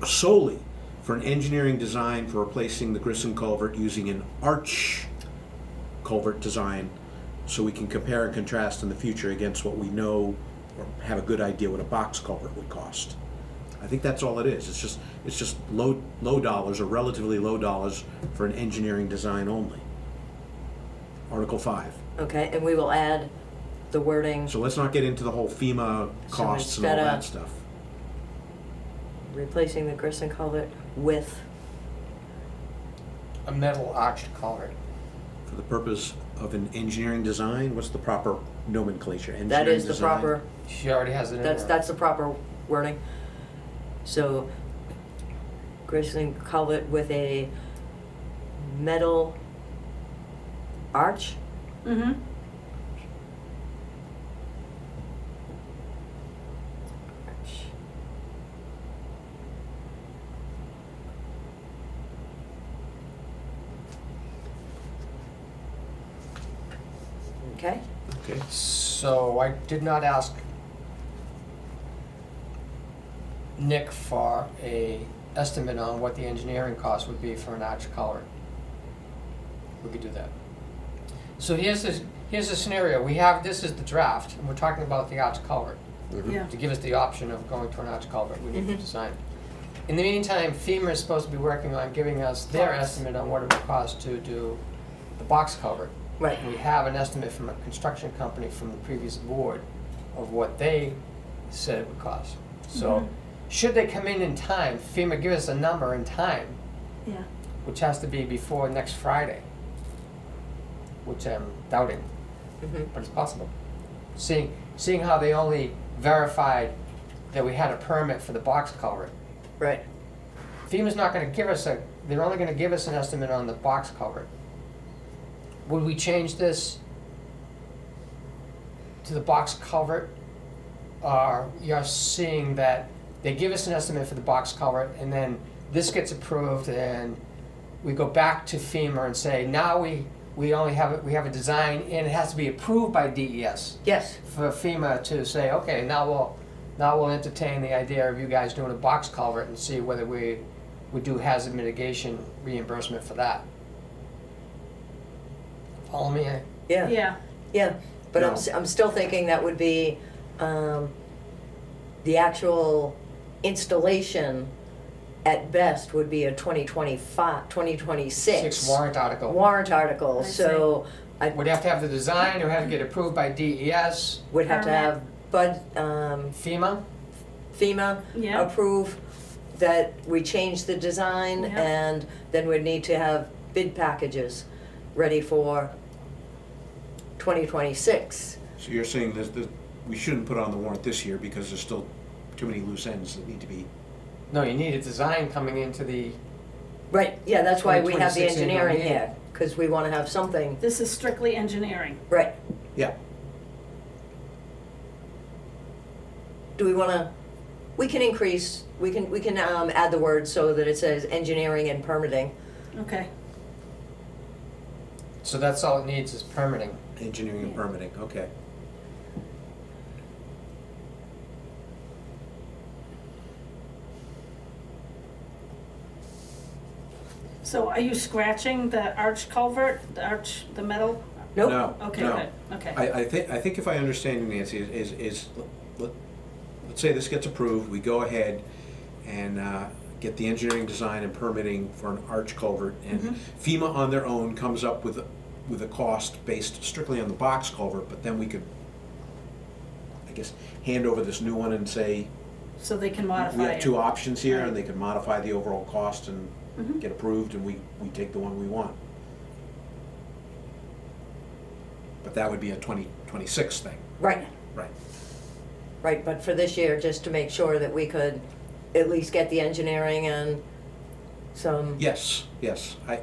solely for an engineering design for replacing the Grissom culvert using an arch culvert design, so we can compare and contrast in the future against what we know or have a good idea what a box culvert would cost. I think that's all it is. It's just low dollars, or relatively low dollars, for an engineering design only. Article 5. Okay, and we will add the wording, So let's not get into the whole FEMA costs and all instead that of- stuff. replacing the Grissom culvert with, A metal arched culvert. For the purpose of an engineering design, what's the proper nomenclature? that Engineering is the design? proper, She already has it in there. that's the proper wording. So, Grissom culvert with a metal arch? Mm-hmm. Arch. Okay, Okay. So I did not ask Nick for a estimate on what the engineering cost would be for an arch culvert. We could do that. So here's the scenario. We have, this is the draft, and we're talking about the arch culvert. Yeah. To give us the option of going to an arch culvert, we need to Mhm. design. In the meantime, FEMA is supposed to be working on giving us their Cost. estimate on what it would cost to do the box culvert. right, We have an estimate from a construction company from the previous board of what they said it would cost. So, should they come in time, FEMA give us a number in time, Yeah. which has to be before next Friday, which I'm doubting, but it's possible. Seeing how they only verified that we had a permit for the box culvert. right. FEMA's not gonna give us they're only gonna give us an estimate on the box culvert. Would we change this to the box culvert? Or you're seeing that they give us an estimate for the box culvert, and then this gets approved, and we go back to FEMA and say, now we only have, we have a design, and it has to be approved by DES Yes, for FEMA to say, okay, now we'll entertain the idea of you guys doing a box culvert and see whether we would do hazard mitigation reimbursement for that. Follow me? yeah, Yeah. yeah, but No. I'm still thinking that would be, the actual installation at best would be a 2026 Six warrant article. warrant article, I so I Would have to have the design, it would have to get approved by DES, would have to have FEMA. FEMA Yeah. approve that we change the design, Yeah. and then we'd need to have bid packages ready for 2026. So you're saying that we shouldn't put on the warrant this year because there's still too many loose ends that need to be... No, you need a design coming into the, Right, yeah, that's why we have the 2026 annual engineering meeting. here, because we want to have something, This is strictly engineering. right. Yeah. Do we want to, we can increase, we can add the word so that it says engineering and permitting. Okay. so that's all it needs is permitting. Engineering and Yeah. permitting, okay. So are you scratching the arch culvert, the metal? Nope. No, Okay, no. good, okay. I think if I understand you, Nancy, let's say this gets approved, we go ahead and get the engineering design and permitting for an arch culvert, and FEMA on their own comes up with a cost based strictly on the box culvert, but then we could, I guess, hand over this new one and say, So they can we modify have it. two options here, Right. and they can modify the overall cost and get approved, and we take the one we want. But that would be a 2026 thing. Right, Right. right, but for this year, just to make sure that we could at least get the engineering and some. Yes, yes. I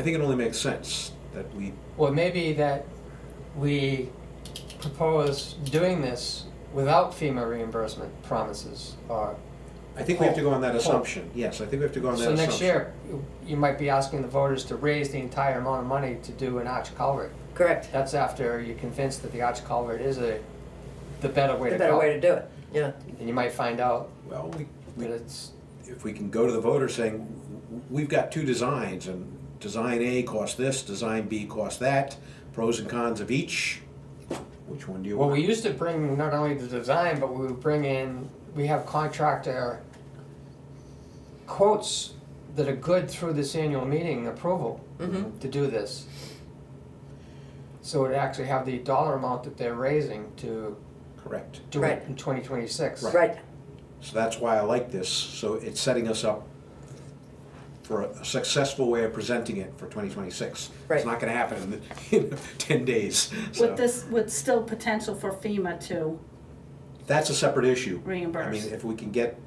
think it only makes sense that we, Well, maybe that we propose doing this without FEMA reimbursement promises, or, I think we have to go on that assumption. Yes, I think we have to go on that so assumption. next year, you might be asking the voters to raise the entire amount of money to do an arch culvert. Correct, That's after you're convinced that the arch culvert is the better way the to go. better way to do it, yeah. And you might find out Well, that it's, if we can go to the voters saying, we've got two designs, and design A costs this, design B costs that, pros and cons of each, which one do you well, want? we used to bring not only the design, but we would bring in, we have contractor quotes that are good through this annual meeting approval Mm-hmm. to do this. So it actually have the dollar amount that they're raising to Correct. do Right. it in 2026. Right, So that's why I like this. So it's setting us up for a successful way of presenting it for 2026. Right. It's not gonna happen in 10 days. So With still potential for FEMA to, that's a separate issue. Reimburse. I mean, if we can get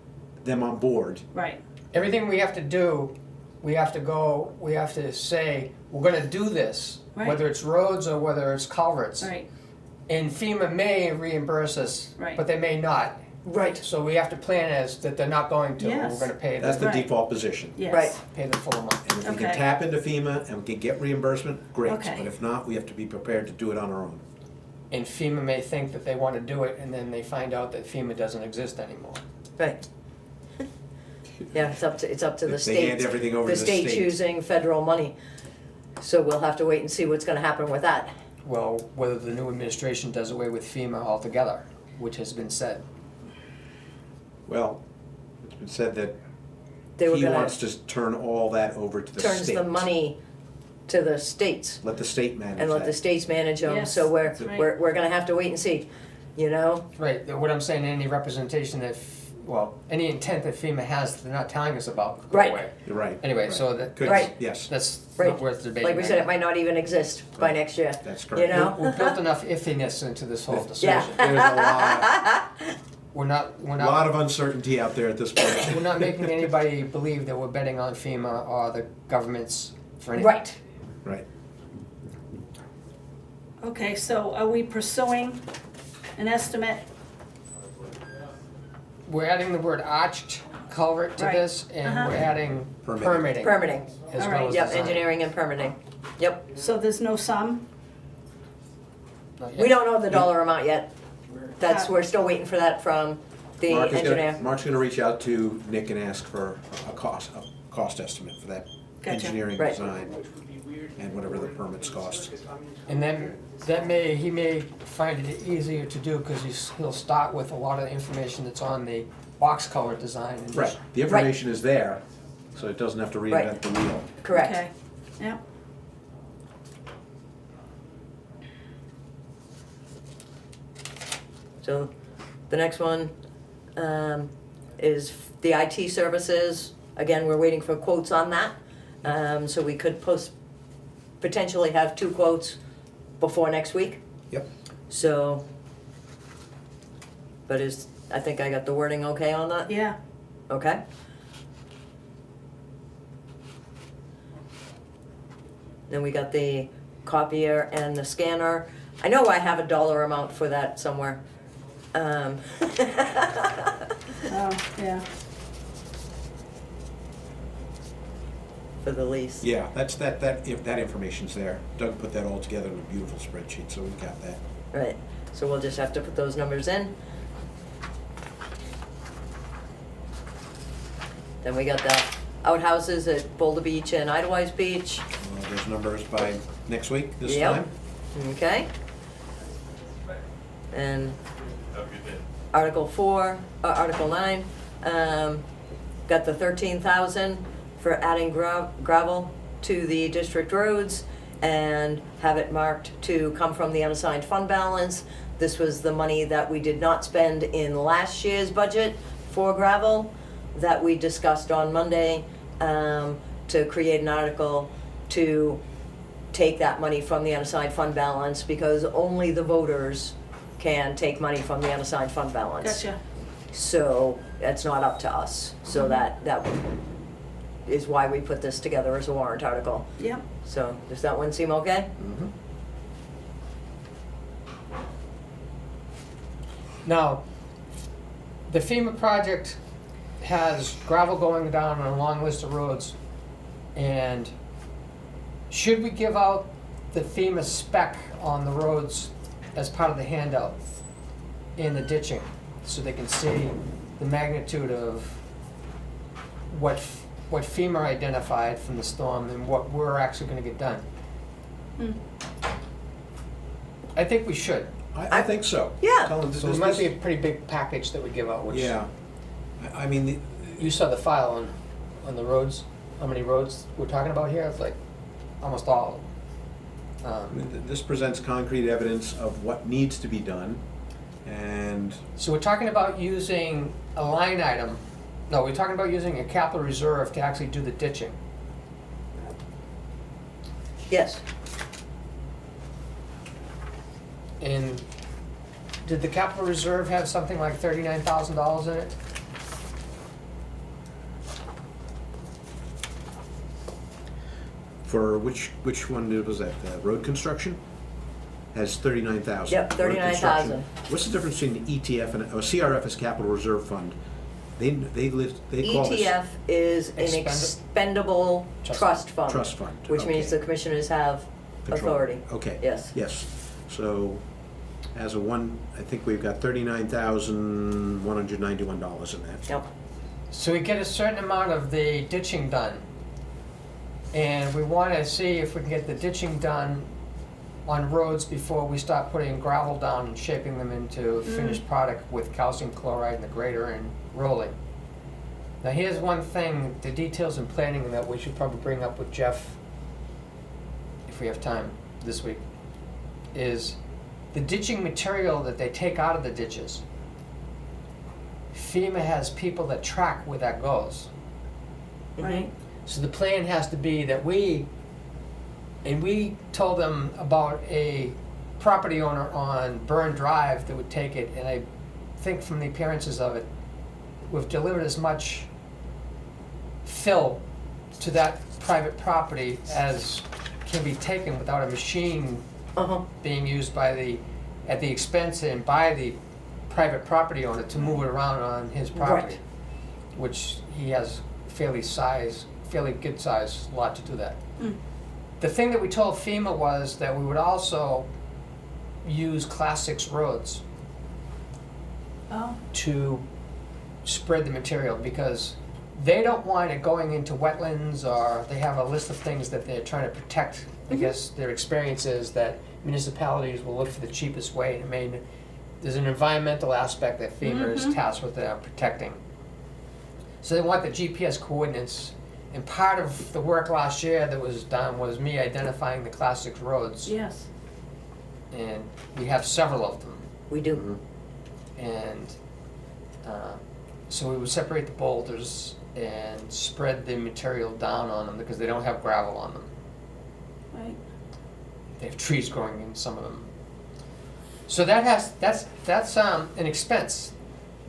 them on board, right, Everything we have to do, we have to say, we're gonna do this, Right. whether it's roads or whether it's culverts. right, And FEMA may reimburse us, Right. but they may not. right, So we have to plan as that they're not going to, and Yes. we're gonna pay that's the the, Right. default position. yes. Right. pay the full amount. And if we can Okay. tap into FEMA and we can get reimbursement, great. Okay. But if not, we have to be prepared to do it on our own. And FEMA may think that they wanna do it, and then they find out that FEMA doesn't exist anymore. right. Yeah, it's up to the They state. hand everything over to the state state. choosing federal money. So we'll have to wait and see what's gonna happen with that. Well, whether the new administration does away with FEMA altogether, which has been said. Well, it's been said that They were he gonna, wants to turn all that over to the state. turns the money to the states Let the state manage that. and let the states manage them, Yes, so that's right. we're gonna have to wait and see, you know? Right, what I'm saying, any representation that, any intent that FEMA has, that they're not telling us about, could go Right. away. You're right. Anyway, right. so that- Could- Right. Yes, That's Right. not worth debating. Like we said, right it might not even exist by Right. next year, that's you correct. know? We've built enough iffiness into this whole Yeah. decision. There's a We're not lot of uncertainty out there at this point. we're not making anybody believe that we're betting on FEMA or the governments for anything. Right, Right. Okay, so are we pursuing an estimate? We're adding the word arched culvert to Right. this, and Uh-huh. we're adding Permitting. permitting permitting, as All well right. as yep, design. engineering and permitting, yep. So there's no sum? Not We yet. don't know the dollar amount yet, we're still waiting for that from the Mark is engineer. Mark's gonna reach out to Nick and ask for a cost estimate for that Gotcha. engineering Right. design and whatever the permits cost. And then, he may find it easier to do, because he'll start with a lot of the information that's on the box culvert design. And Right, just- the information is there, so it doesn't have to Right. reinvent the wheel. Correct. Okay, yeah, So the next one is the IT services. Again, we're waiting for quotes on that. So we could potentially have 2 quotes before next week. Yep. So, but I think I got the wording okay on that? yeah, Okay. Then we got the copier and the scanner. I know I have a dollar amount for that somewhere. oh, yeah, For the lease. Yeah, that information's there. Doug put that all together in a beautiful spreadsheet, so we got that. Right, so we'll just have to put those numbers in. Then we got the outhouses at Boulder Beach and Idlewild Beach, Those numbers by next week, this Yep. time. okay? And Article 9, got the 13,000 for adding gravel to the district roads and have it marked to come from the unassigned fund balance. This was the money that we did not spend in last year's budget for gravel that we discussed on Monday, to create an article to take that money from the unassigned fund balance, because only the voters can take money from the unassigned fund balance. Gotcha. So that's not up to us. So that is why we put this together as a warrant article. Yep. So does that one seem okay? Mhm. Now, the FEMA project has gravel going down on a long list of roads. And should we give out the FEMA spec on the roads as part of the handout in the ditching? So they can see the magnitude of what FEMA identified from the storm and what we're actually gonna get done. Hmm. I think we should. I think so. Yeah. Tell them So this- it might be a this- pretty big package that we give out, which. Yeah. I mean, You saw the file on the roads, how many roads we're talking about here? It's like almost all. this presents concrete evidence of what needs to be done, and So we're talking about using a line item, no, we're talking about using a capital reserve to actually do the ditching. Yes. And did the capital reserve have something like $39,000 in it? for which one was that? Road construction has 39,000. Yep, 39,000. What's the difference between the ETF and CRF is Capital Reserve Fund? They call this ETF is an expendable trust fund. trust fund. Which means Okay. the commissioners have Control. authority. Okay. Yes. Yes. So, as a one, I think we've got $39,191 in that. Yep. So we get a certain amount of the ditching done. And we wanna see if we can get the ditching done on roads before we start putting gravel down and shaping them into a finished product with calcium chloride and the grader and rolling. Now here's one thing, the details in planning that we should probably bring up with Jeff, if we have time this week, is the ditching material that they take out of the ditches. FEMA has people that track where that goes. Right. So the plan has to be that we told them about a property owner on Burn Drive that would take it, and I think from the appearances of it, we've delivered as much fill to that private property as can be taken without a machine Uh-huh. being used at the expense and by the private property owner to move it around on his property. Right. Which he has fairly good size lot to do that. Mm. The thing that we told FEMA was that we would also use Class 6 roads Oh. to spread the material, because they don't want it going into wetlands, or they have a list of things that they're trying to protect. I guess their experience is that municipalities will look for the cheapest way, and there's an environmental aspect that FEMA is tasked with protecting. So they want the GPS coordinates, and part of the work last year that was done was me identifying the Class 6 roads, Yes. and we have several of them. We do. And so we would separate the boulders and spread the material down on them, because they don't have gravel on them. Right. They have trees growing in some of them. So that's an expense,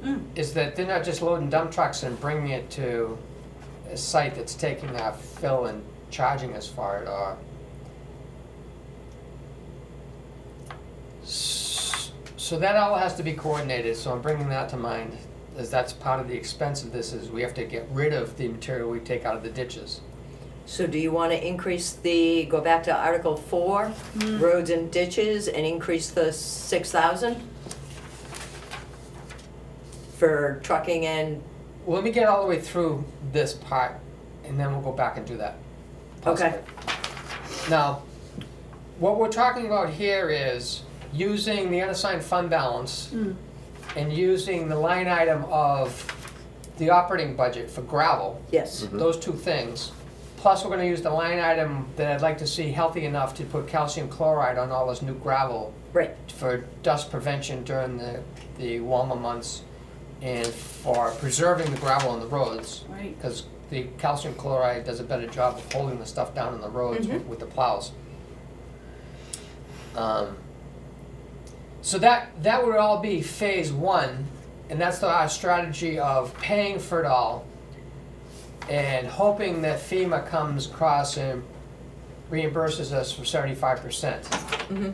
Mm. is that they're not just loading dump trucks and bringing it to a site that's taking our fill and charging us for it, or. So that all has to be coordinated, so I'm bringing that to mind, as that's part of the expense of this, is we have to get rid of the material we take out of the ditches. So do you want to go back to Article 4, roads and ditches, and increase the 6,000? For trucking and, Well, let me get all the way through this part, and then we'll go back and do that. Okay. Now, what we're talking about here is using the unassigned fund balance Mm. and using the line item of the operating budget for gravel, yes, those two things. Plus, we're gonna use the line item that I'd like to see healthy enough to put calcium chloride on all this new gravel right, for dust prevention during the warmer months, and for preserving the gravel on the roads. Right. Because the calcium chloride does a better job of holding the stuff down in the roads with the plows. So that would all be phase one, and that's our strategy of paying for it all and hoping that FEMA comes across and reimburses us for 75%.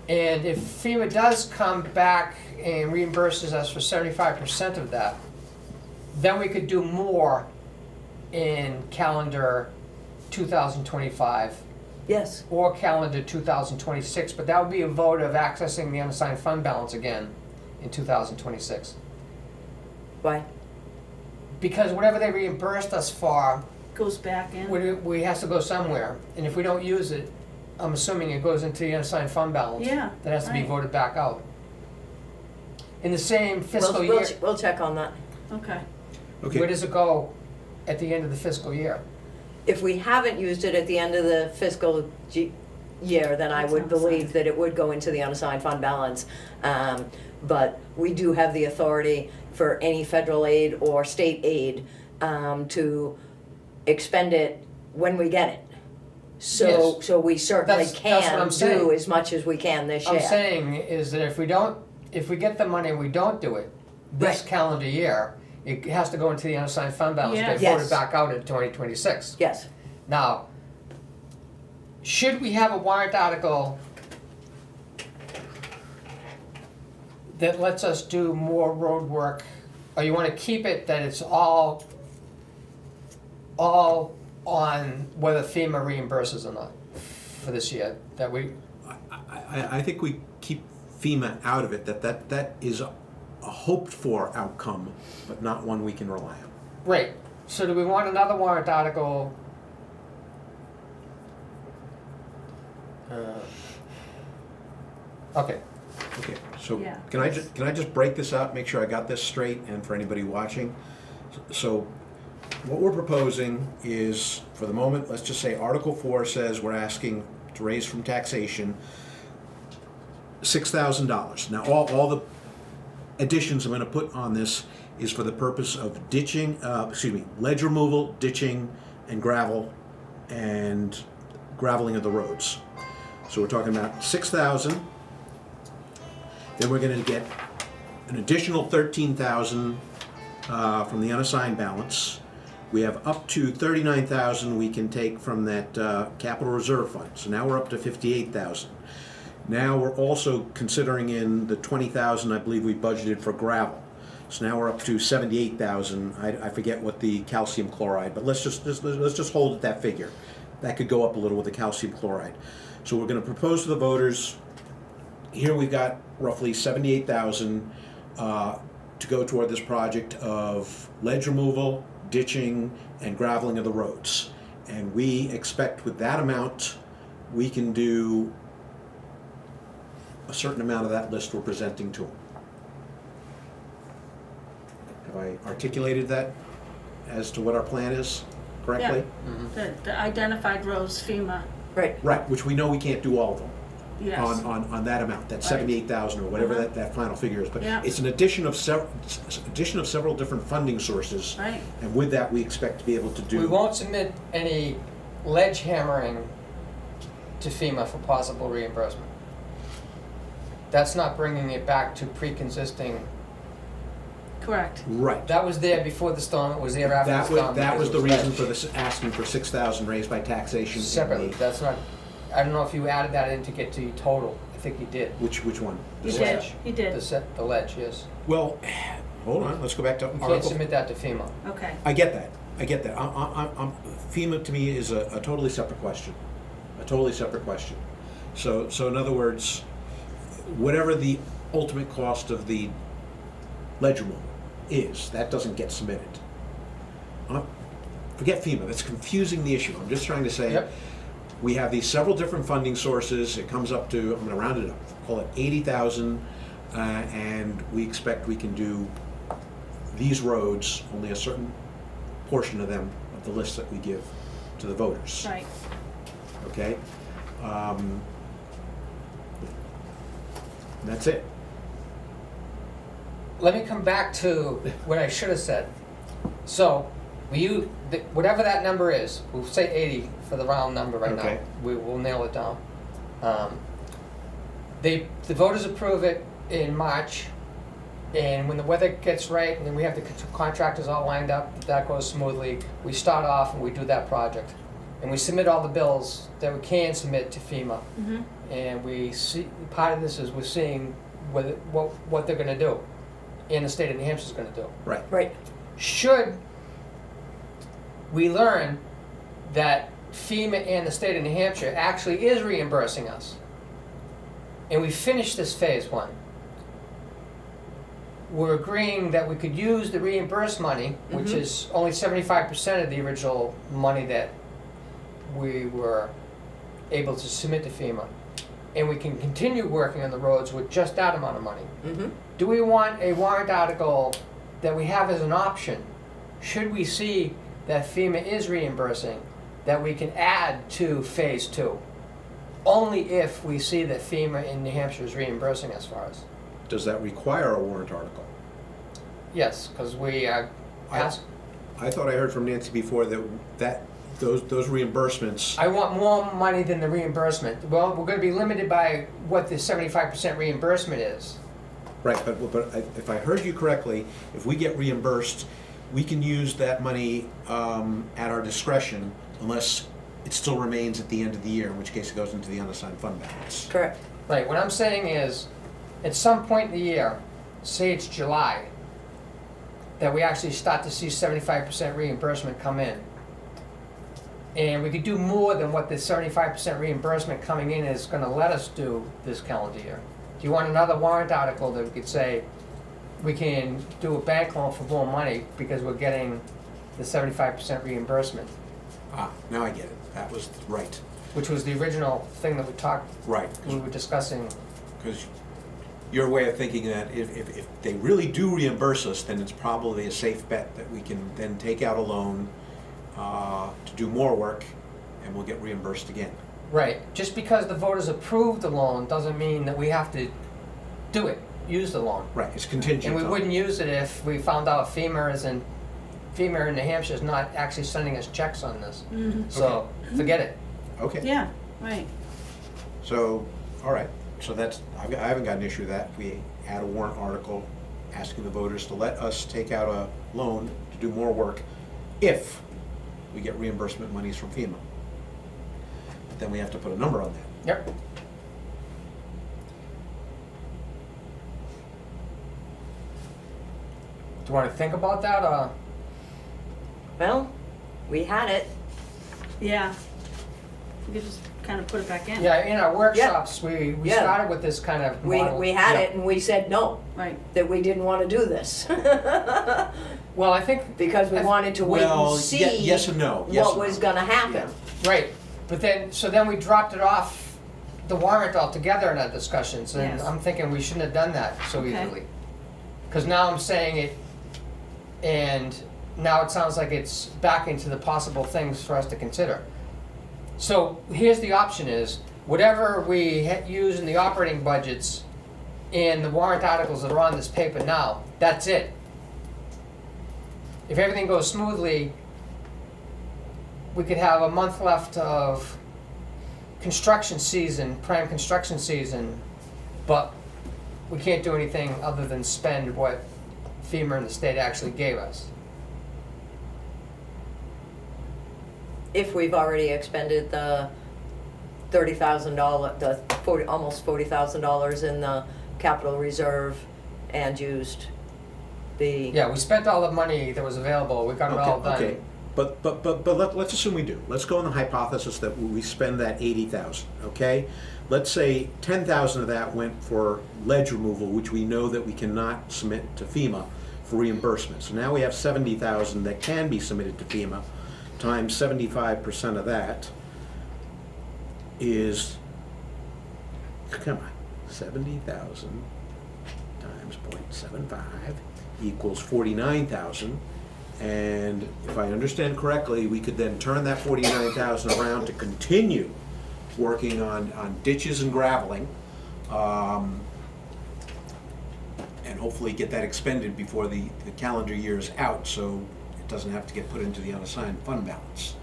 And if FEMA does come back and reimburses us for 75% of that, then we could do more in calendar 2025 Yes, or calendar 2026, but that would be a vote of accessing the unassigned fund balance again in 2026. why? Because whatever they reimbursed us for, Goes back in. we has to go somewhere, and if we don't use it, I'm assuming it goes into the unassigned fund balance. Yeah, That has to be right. voted back out. In the same fiscal We'll year, we'll check on that. Okay. where Okay, does it go at the end of the fiscal year? If we haven't used it at the end of the fiscal year, then I That's would unassigned. believe that it would go into the unassigned fund balance. But we do have the authority for any federal aid or state aid to expend it when we get it. So, Yes. so we certainly That's what can I'm do saying. as much as we can this year. I'm saying is that if we get the money and we don't do it this Right. calendar year, it has to go into the unassigned fund balance and get Yes. voted back out in 2026. Yes, Now, should we have a warrant article that lets us do more road work, or you wanna keep it that it's all on whether FEMA reimburses or not for this year, that we, I think we keep FEMA out of it, that is a hoped for outcome, but not one we can rely on. right, so do we want another warrant article? Okay, Okay, so Yeah. can I just break this out, make sure I got this straight, and for anybody watching? So what we're proposing is, for the moment, let's just say Article 4 says we're asking to raise from taxation $6,000. Now, all the additions I'm gonna put on this is for the purpose of ditching, ledge removal, ditching, and graveling of the roads. So we're talking about 6,000. Then we're gonna get an additional 13,000 from the unassigned balance. We have up to 39,000 we can take from that capital reserve fund. So now we're up to 58,000. Now we're also considering in the 20,000 I believe we budgeted for gravel. So now we're up to 78,000. I forget what the calcium chloride, but let's just hold at that figure. That could go up a little with the calcium chloride. So we're gonna propose to the voters, here we've got roughly 78,000 to go toward this project of ledge removal, ditching, and graveling of the roads. And we expect with that amount, we can do a certain amount of that list we're presenting to them. Have I articulated that as to what our plan is correctly? The identified rows, FEMA, right. Right, which we know we can't do all of them. yes. On that amount, that Right. 78,000 or whatever Uh-huh. that final figure is. But Yeah. it's an addition of several different funding sources. Right. And with that, we expect to be able to do. we won't submit any ledge hammering to FEMA for possible reimbursement. That's not bringing it back to pre-consisting, Correct. Right. that was there before the storm, it was there after the storm. That was because the it reason ledge. for this, asking for 6,000 raised by taxation. in the- Separately, that's not, I don't know if you added that in to get to your total, I think you did. Which one? You The did, ledge. you did. The ledge, yes. Well, hold on, let's go back to You can't Article. submit that to FEMA. Okay. I get that. FEMA to me is a totally separate question. A totally separate question. So in other words, whatever the ultimate cost of the ledge removal is, that doesn't get submitted. Forget FEMA, that's confusing the issue. I'm just trying to say, Yep. we have these several different funding sources. It comes up to, I'm gonna round it up, call it 80,000, and we expect we can do these roads, only a certain portion of them, of the list that we give to the voters. Right. Okay? That's it. Let me come back to what I should have said. So, whatever that number is, we'll say 80 for the round number right now. Okay. We will nail it down. The voters approve it in March, and when the weather gets right, and then we have the contractors all lined up, that goes smoothly, we start off and we do that project. And we submit all the bills that we can submit to FEMA. Mm-hmm. And we see, part of this is we're seeing what they're gonna do, and the state of New Hampshire's gonna do. Right. Right, Should we learn that FEMA and the state of New Hampshire actually is reimbursing us, and we finish this phase one, we're agreeing that we could use the reimbursed money, which Mhm. is only 75% of the original money that we were able to submit to FEMA, and we can continue working on the roads with just that amount of money. mm-hmm, Do we want a warrant article that we have as an option, should we see that FEMA is reimbursing, that we can add to phase two? Only if we see that FEMA in New Hampshire is reimbursing us for us. Does that require a warrant article? Yes, because we asked, I thought I heard from Nancy before that those reimbursements, I want more money than the reimbursement. Well, we're gonna be limited by what the 75% reimbursement is. right, but if I heard you correctly, if we get reimbursed, we can use that money at our discretion unless it still remains at the end of the year, in which case it goes into the unassigned fund balance. correct. Right, what I'm saying is, at some point in the year, say it's July, that we actually start to see 75% reimbursement come in. And we could do more than what the 75% reimbursement coming in is gonna let us do this calendar year. Do you want another warrant article that we could say, we can do a bank loan for more money because we're getting the 75% reimbursement, Ah, now I get it. That was right. which was the original thing that Right. we were discussing. Because your way of thinking that if they really do reimburse us, then it's probably a safe bet that we can then take out a loan to do more work, and we'll get reimbursed again. Right, just because the voters approved the loan doesn't mean that we have to do it, use the loan. Right, it's contingent And we on- wouldn't use it if we found out FEMA in New Hampshire is not actually sending us checks on this. Mm-hmm. So, forget it. Okay, Yeah, right. so, all right, so that's, I haven't got an issue with that. We add a warrant article asking the voters to let us take out a loan to do more work if we get reimbursement monies from FEMA. But then we have to put a number on that. Yep. Do you wanna think about that, or? Well, we had it, Yeah. We could just kind of put it back in. Yeah, in our workshops, we Yeah. started with this kind of model. we had Yeah. it and we said no, Right. that we didn't wanna do this. Well, I think, Because we wanted to wait Well, and see yes and no. Yes what and no. was gonna happen. right, but then, so then we dropped it off the warrant altogether in our discussions, and Yes. I'm thinking we shouldn't have done that so Okay. easily. Cause now I'm saying it, and now it sounds like it's back into the possible things for us to consider. So here's the option is, whatever we use in the operating budgets and the warrant articles that are on this paper now, that's it. If everything goes smoothly, we could have a month left of construction season, prime construction season, but we can't do anything other than spend what FEMA and the state actually gave us. If we've already expended the $30,000, almost $40,000 in the capital reserve and used the. Yeah, we spent all the money that was available, we got it all done. Okay, but let's assume we do. Let's go on the hypothesis that we spend that 80,000, okay? Let's say 10,000 of that went for ledge removal, which we know that we cannot submit to FEMA for reimbursement. So now we have 70,000 that can be submitted to FEMA, times 75% of that is, come on, 70,000 times 0.75 equals 49,000. And if I understand correctly, we could then turn that 49,000 around to continue working on ditches and graveling, and hopefully get that expended before the calendar year is out, so doesn't have to get put into the unassigned fund balance.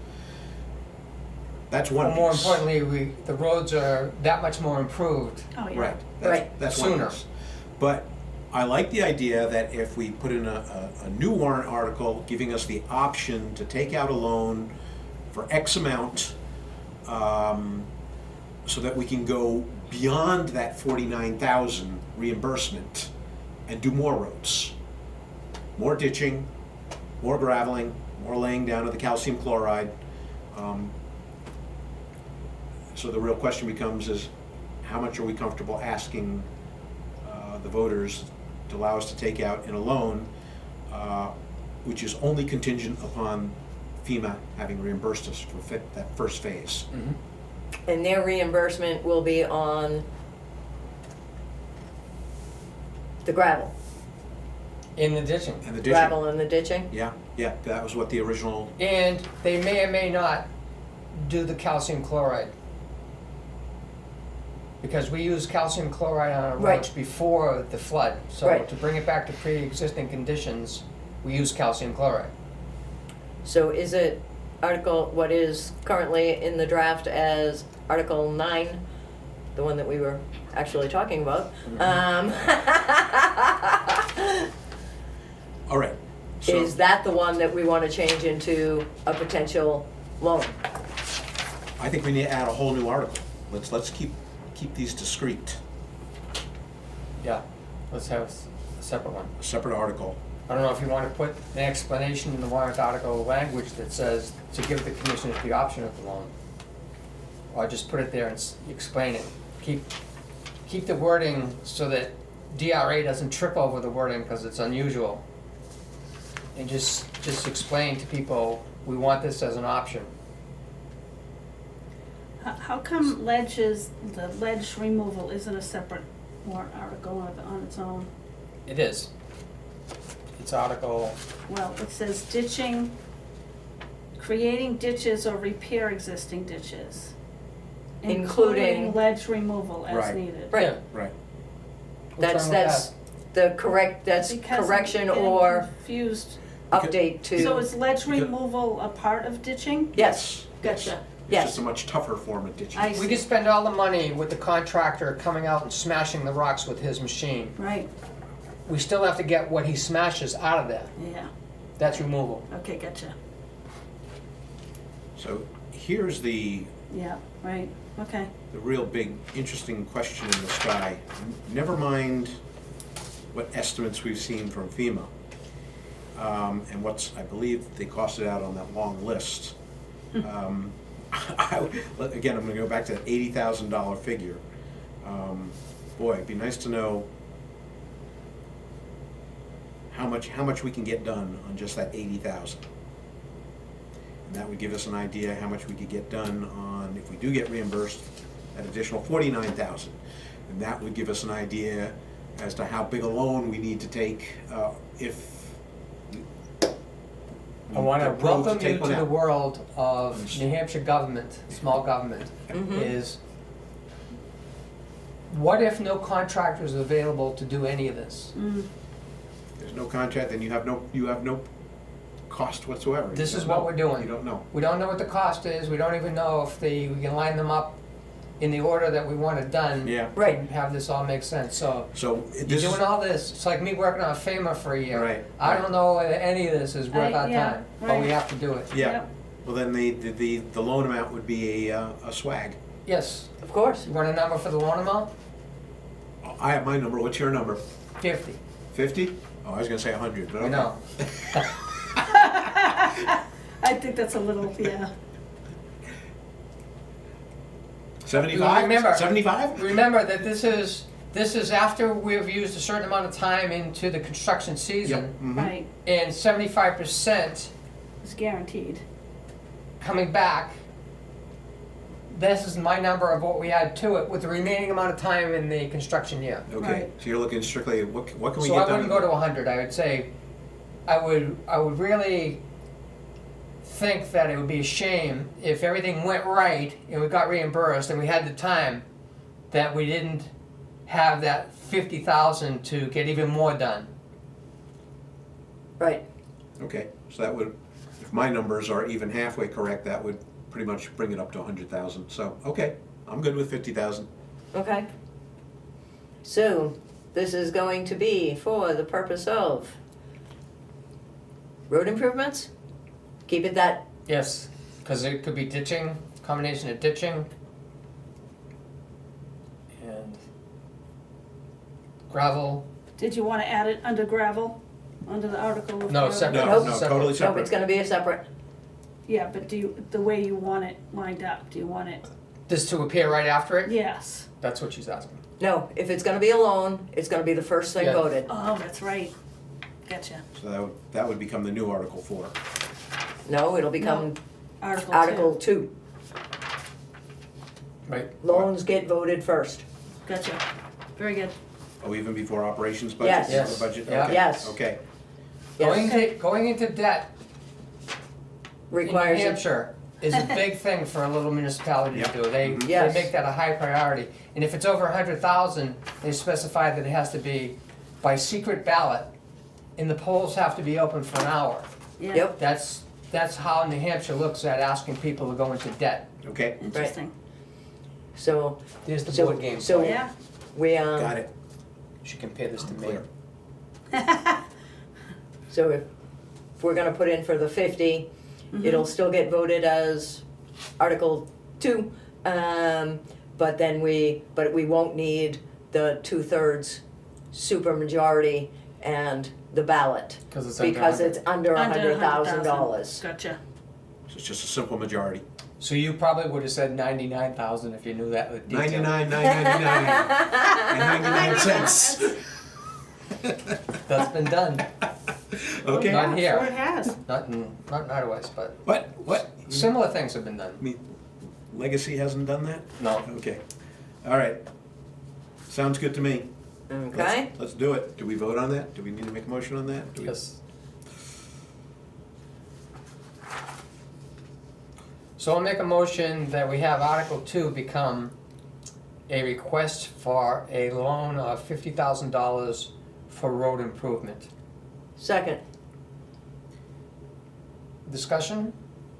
That's one Well, more piece. importantly, the roads are that much more improved. Oh, yeah. Right, Right. that's one Sooner. piece. But I like the idea that if we put in a new warrant article giving us the option to take out a loan for X amount, so that we can go beyond that 49,000 reimbursement and do more roads. More ditching, more graveling, more laying down of the calcium chloride. So the real question becomes is, how much are we comfortable asking the voters to allow us to take out in a loan, which is only contingent upon FEMA having reimbursed us for that first phase. And their reimbursement will be on the gravel, In the ditching. And the ditching. gravel and the ditching? Yeah, that was what the original, And they may or may not do the calcium chloride. Because we used calcium chloride on our Right. roads before the flood. So Right. to bring it back to pre-existing conditions, we use calcium chloride. So is it Article, what is currently in the draft as Article 9, the one that we were actually talking about? all right. So Is that the one that we want to change into a potential loan? I think we need to add a whole new article. Let's keep these discrete, Yeah, let's have a separate one. a separate article. I don't know if you want to put an explanation in the warrant article language that says to give the commissioners the option of the loan. Or just put it there and explain it. Keep the wording so that DRA doesn't trip over the wording because it's unusual. And just explain to people, we want this as an option. How come the ledge removal isn't a separate warrant article on its own? It is. It's article, Well, it says ditching, creating ditches or repair existing ditches. Including- Ledge removal as Right. needed. Right. yeah. Right. What's wrong with That's the correct, that's Because I'm correction getting or confused. update So to, is ledge removal a part of ditching? yes, Gotcha. It's Yes. just a much tougher form of ditching. I We see. could spend all the money with the contractor coming out and smashing the rocks with his machine. Right, We still have to get what he smashes out of there. yeah, That's removal. okay, gotcha. So here's the Yeah, right, okay. real big, interesting question in the sky. Never mind what estimates we've seen from FEMA, and what's, I believe, they costed out on that long list. Again, I'm gonna go back to that $80,000 figure. Boy, it'd be nice to know how much we can get done on just that 80,000. And that would give us an idea how much we could get done on, if we do get reimbursed, that additional 49,000. And that would give us an idea as to how big a loan we need to take, if I want to get approved welcome you take one to the out. world of New Hampshire government, small government, Mhm. is what if no contractor is available to do any of this? There's no contract, then you have no cost whatsoever. You This is don't what know. we're doing. You don't know. We don't know what the cost is, we don't even know if we can line them up in the order that we want it done. Yeah. Right. And have this all make sense, so So you're this is, doing all this, it's like me working on FEMA for a year. Right, I right. don't know whether any of this is worth our Yeah, time, but we right. have to do it. yeah, Yep. well then the loan amount would be a swag. Yes, of course. you want a number for the loan amount? I have my number, what's your number? 50, 50? Oh, I was gonna say 100, but I okay. know. I think that's a little, yeah. 75? Remember- 75? Remember that this is after we've used a certain amount of time into the construction season, Mhm. Right, and 75% it's guaranteed. coming back. This is my number of what we add to it with the remaining amount of time in the construction year. Okay, Right. so you're looking strictly at what can we So get I done? wouldn't go to 100, I would say, I would really think that it would be a shame if everything went right and we got reimbursed and we had the time, that we didn't have that 50,000 to get even more done. Right. Okay, so that would, if my numbers are even halfway correct, that would pretty much bring it up to 100,000. So, okay, I'm good with 50,000. Okay. So, this is going to be for the purpose of road improvements? Keep it that, Yes, because it could be ditching, combination of ditching and gravel. Did you wanna add it under gravel, under the article of No, gravel? separate. No, Nope. no, Separate. totally no, it's separate. gonna be a separate, Yeah, but the way you want it lined up, do you want it? This to appear right after it? Yes. That's what she's asking. no, if it's gonna be a loan, it's gonna be the first thing Yeah. voted. Oh, that's right. Gotcha. So that would become the new Article 4. No, it'll become Article 2. Article 2. Right? Loans get voted first. Gotcha. Very good. Oh, even before operations budget? Yes. Yes. Or budget? Yeah. Okay. Yes. Okay, Yes. Going into debt in New Requires it. Hampshire is a big thing for a little municipality to Yep. do. They Yes. make that a high priority. And if it's over 100,000, they specify that it has to be by secret ballot, and the polls have to be open for an hour. Yeah. Yep. That's how New Hampshire looks at asking people to go into debt. okay, Interesting. So, There's the So- board game. so- Yeah. we, got it. You should compare this to me. Clear. so if we're gonna put in for the 50, it'll still get voted as Article 2. But then we won't need the 2/3 supermajority and the ballot. Because it's under Because 100. it's under Under $100,000. Gotcha. So it's just a simple majority. So you probably would have said 99,000 if you knew that with detail. 99,999 and 99 cents. That's been done. Okay. Not Yeah, here. sure it has. Not in Otherwise, but What? similar things have been done. I mean, Legacy hasn't done that? No. Okay. All right. Sounds good to me. Okay? Let's do it. Do we vote on that? Do we need to make a motion on that? Do we- Yes. So I'll make a motion that we have Article 2 become a request for a loan of $50,000 for road improvement. Second. Discussion?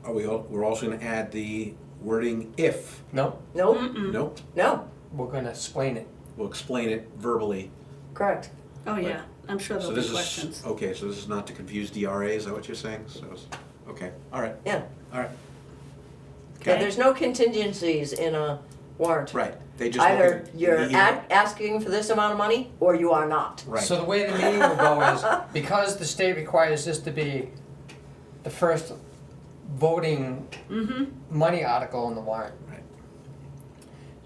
We're also gonna add the wording if. No, Nope, Mm-mm. Nope. no, we're gonna explain it. We'll explain it verbally. correct. Oh, yeah. I'm sure So there'll this be is, questions. okay, so this is not to confuse DRA, is that what you're saying? So, okay, all right, Yeah. all right. Yeah, there's no contingencies in a warrant. Right, they just look Either at you're the- asking for this amount of money, or you are not. Right, So the way the meeting will go is, because the state requires this to be the first voting Mm-hmm. money article in the warrant. right,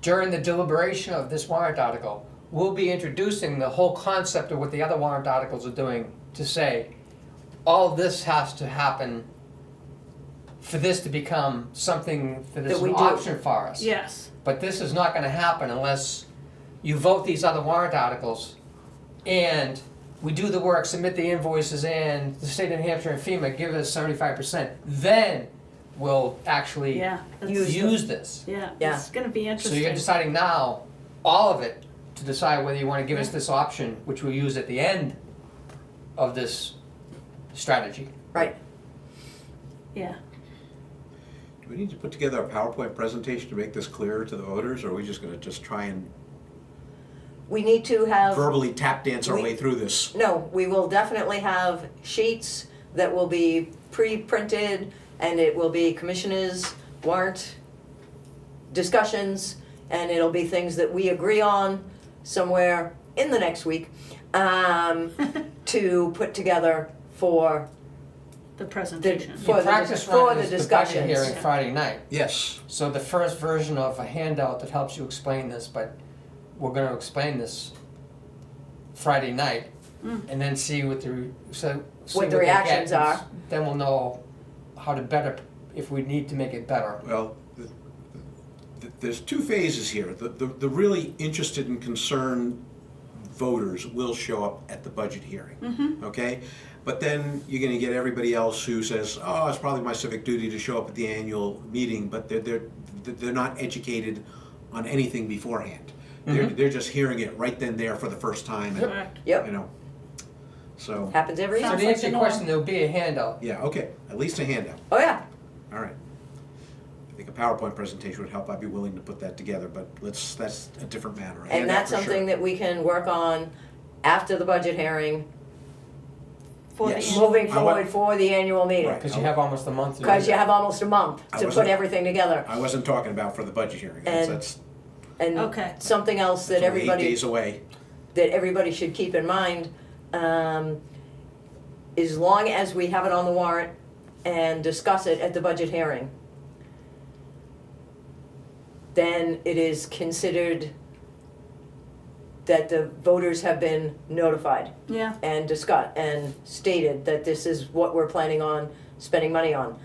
During the deliberation of this warrant article, we'll be introducing the whole concept of what the other warrant articles are doing to say, all this has to happen for this to become something that is That we an do. option for us. Yes. But this is not gonna happen unless you vote these other warrant articles and we do the work, submit the invoices, and the state of New Hampshire and FEMA give us 75%. Then we'll actually Yeah. that's- use this. Yeah. Yeah. It's gonna be So interesting. you're deciding now, all of it, to decide whether you wanna give us this option, which we'll use at the end of this strategy. Right. Yeah. do we need to put together a PowerPoint presentation to make this clearer to the voters, or are we just gonna try and We need to have. verbally tap dance our we- way through this? No, we will definitely have sheets that will be pre-printed, and it will be commissioners' warrant discussions, and it'll be things that we agree on somewhere in the next week, to put together for The presentation. For You the practice for running the this budget discussions. hearing Friday night. Yes, So the first version of a handout that helps you explain this, but we're gonna explain this Friday night, and then see what the, see What the they get, reactions and are. Then we'll know how to better, if we need to make it better. well, there's two phases here. The really interested and concerned voters will show up at the budget hearing, okay? But then you're gonna get everybody else who says, oh, it's probably my civic duty to show up at the annual meeting, but they're not educated on anything beforehand. They're just hearing it right then there for the first time, and, Correct. Yep. you know. So, Happens every So year. Sounds to like answer the your norm. question, there'll be a handout. yeah, okay, at least a handout, Oh, yeah. all right. I think a PowerPoint presentation would help, I'd be willing to put that together, but that's a different matter. A And handout that's for sure. something that we can work on after the budget hearing, For the Yes. annual moving I forward want- for the annual meeting. Right. Because you have almost a month to do Because you that. have almost a month I to put wasn't- everything together. I wasn't talking about for the budget hearing, And- that's And Okay. something else that only 8 everybody, days away. that everybody should keep in mind, as long as we have it on the warrant and discuss it at the budget hearing, then it is considered that the voters have been notified Yeah, and discussed and stated that this is what we're planning on spending money on.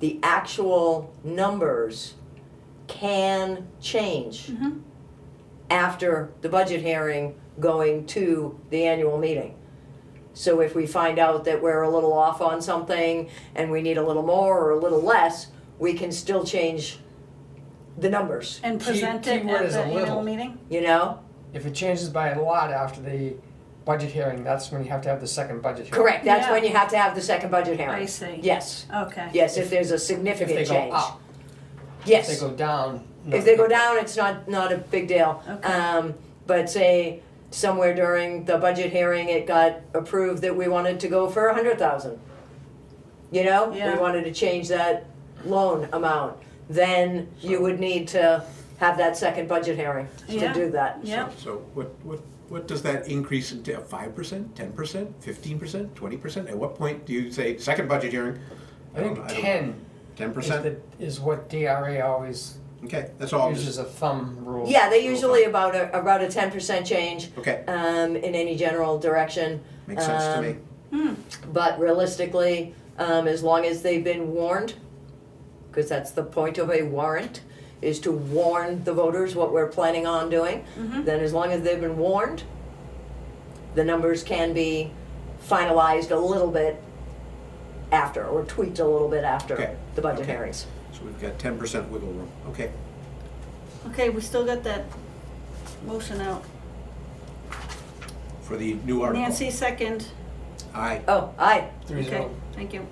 The actual numbers can change after the budget hearing going to the annual meeting. So if we find out that we're a little off on something and we need a little more or a little less, we can still change the numbers, and present it keyword at is the a little. annual meeting? you know? If it changes by a lot after the budget hearing, that's when you have to have the second budget hearing. Correct, that's Yeah. when you have to have the second budget hearing. I see. Yes, Okay. yes, if there's a If significant they go change. up, Yes. if they go down. no. If they go down, it's not a big deal. Okay. But say somewhere during the budget hearing, it got approved that we wanted to go for 100,000. You know, Yeah. we wanted to change that loan amount. Then you would need to have that second budget hearing to Yeah. do that. Yeah. So what does that increase into, 5%, 10%, 15%, 20%? At what point do you say, second budget hearing? I think 10 10%? is what DRA always Okay, that's all, uses a thumb rule. Yeah, they usually about a 10% change okay, in any general direction. makes sense to me. But realistically, as long as they've been warned, because that's the point of a warrant, is to warn the voters what we're planning on doing, then as long as they've been warned, the numbers can be finalized a little bit after, or tweaked a little bit after Okay, the budget okay. hearings. So we've got 10% wiggle room, okay. Okay, we still got that motion out. For the new article. Nancy, second. Aye. Oh, aye. 3-0. Okay, thank you.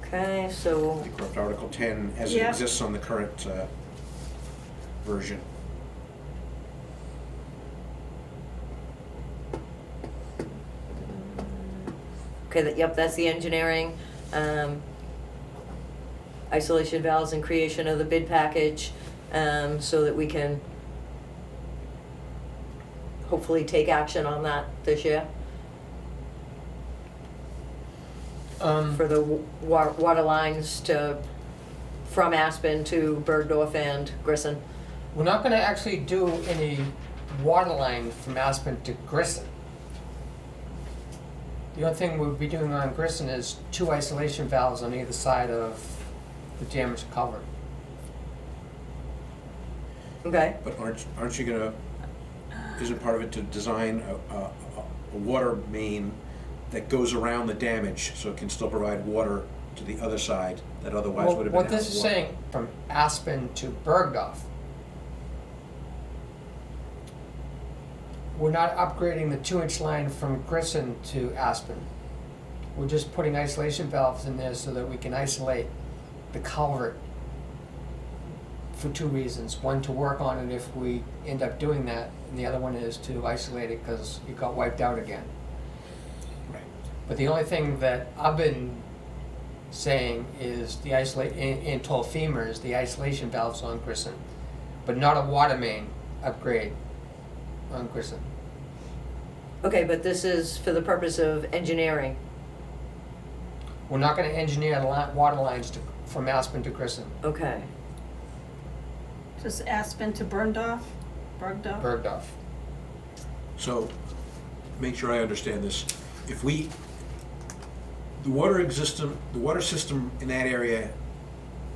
Okay, so, The correct Article 10 as it Yeah. exists on the current version. okay, yep, that's the engineering. Isolation valves and creation of the bid package, so that we can hopefully take action on that this year for the water lines from Aspen to Bergdorf and Grissom. We're not gonna actually do any water line from Aspen to Grissom. The only thing we'll be doing on Grissom is 2 isolation valves on either side of the damaged culvert. Okay, But aren't you gonna, isn't part of it to design a water main that goes around the damage so it can still provide water to the other side that otherwise would have been What out of this is water? saying, from Aspen to Bergdorf, we're not upgrading the 2-inch line from Grissom to Aspen. We're just putting isolation valves in there so that we can isolate the culvert for 2 reasons. One, to work on it if we end up doing that, and the other one is to isolate it because it got wiped out again. Right. But the only thing that I've been saying is the and told FEMA is the isolation valves on Grissom, but not a water main upgrade on Grissom. okay, but this is for the purpose of engineering. We're not gonna engineer the water lines from Aspen to Grissom, Okay, Just Aspen to Bergdorf? Bergdorf. So, make sure I understand this. If we, the water system in that area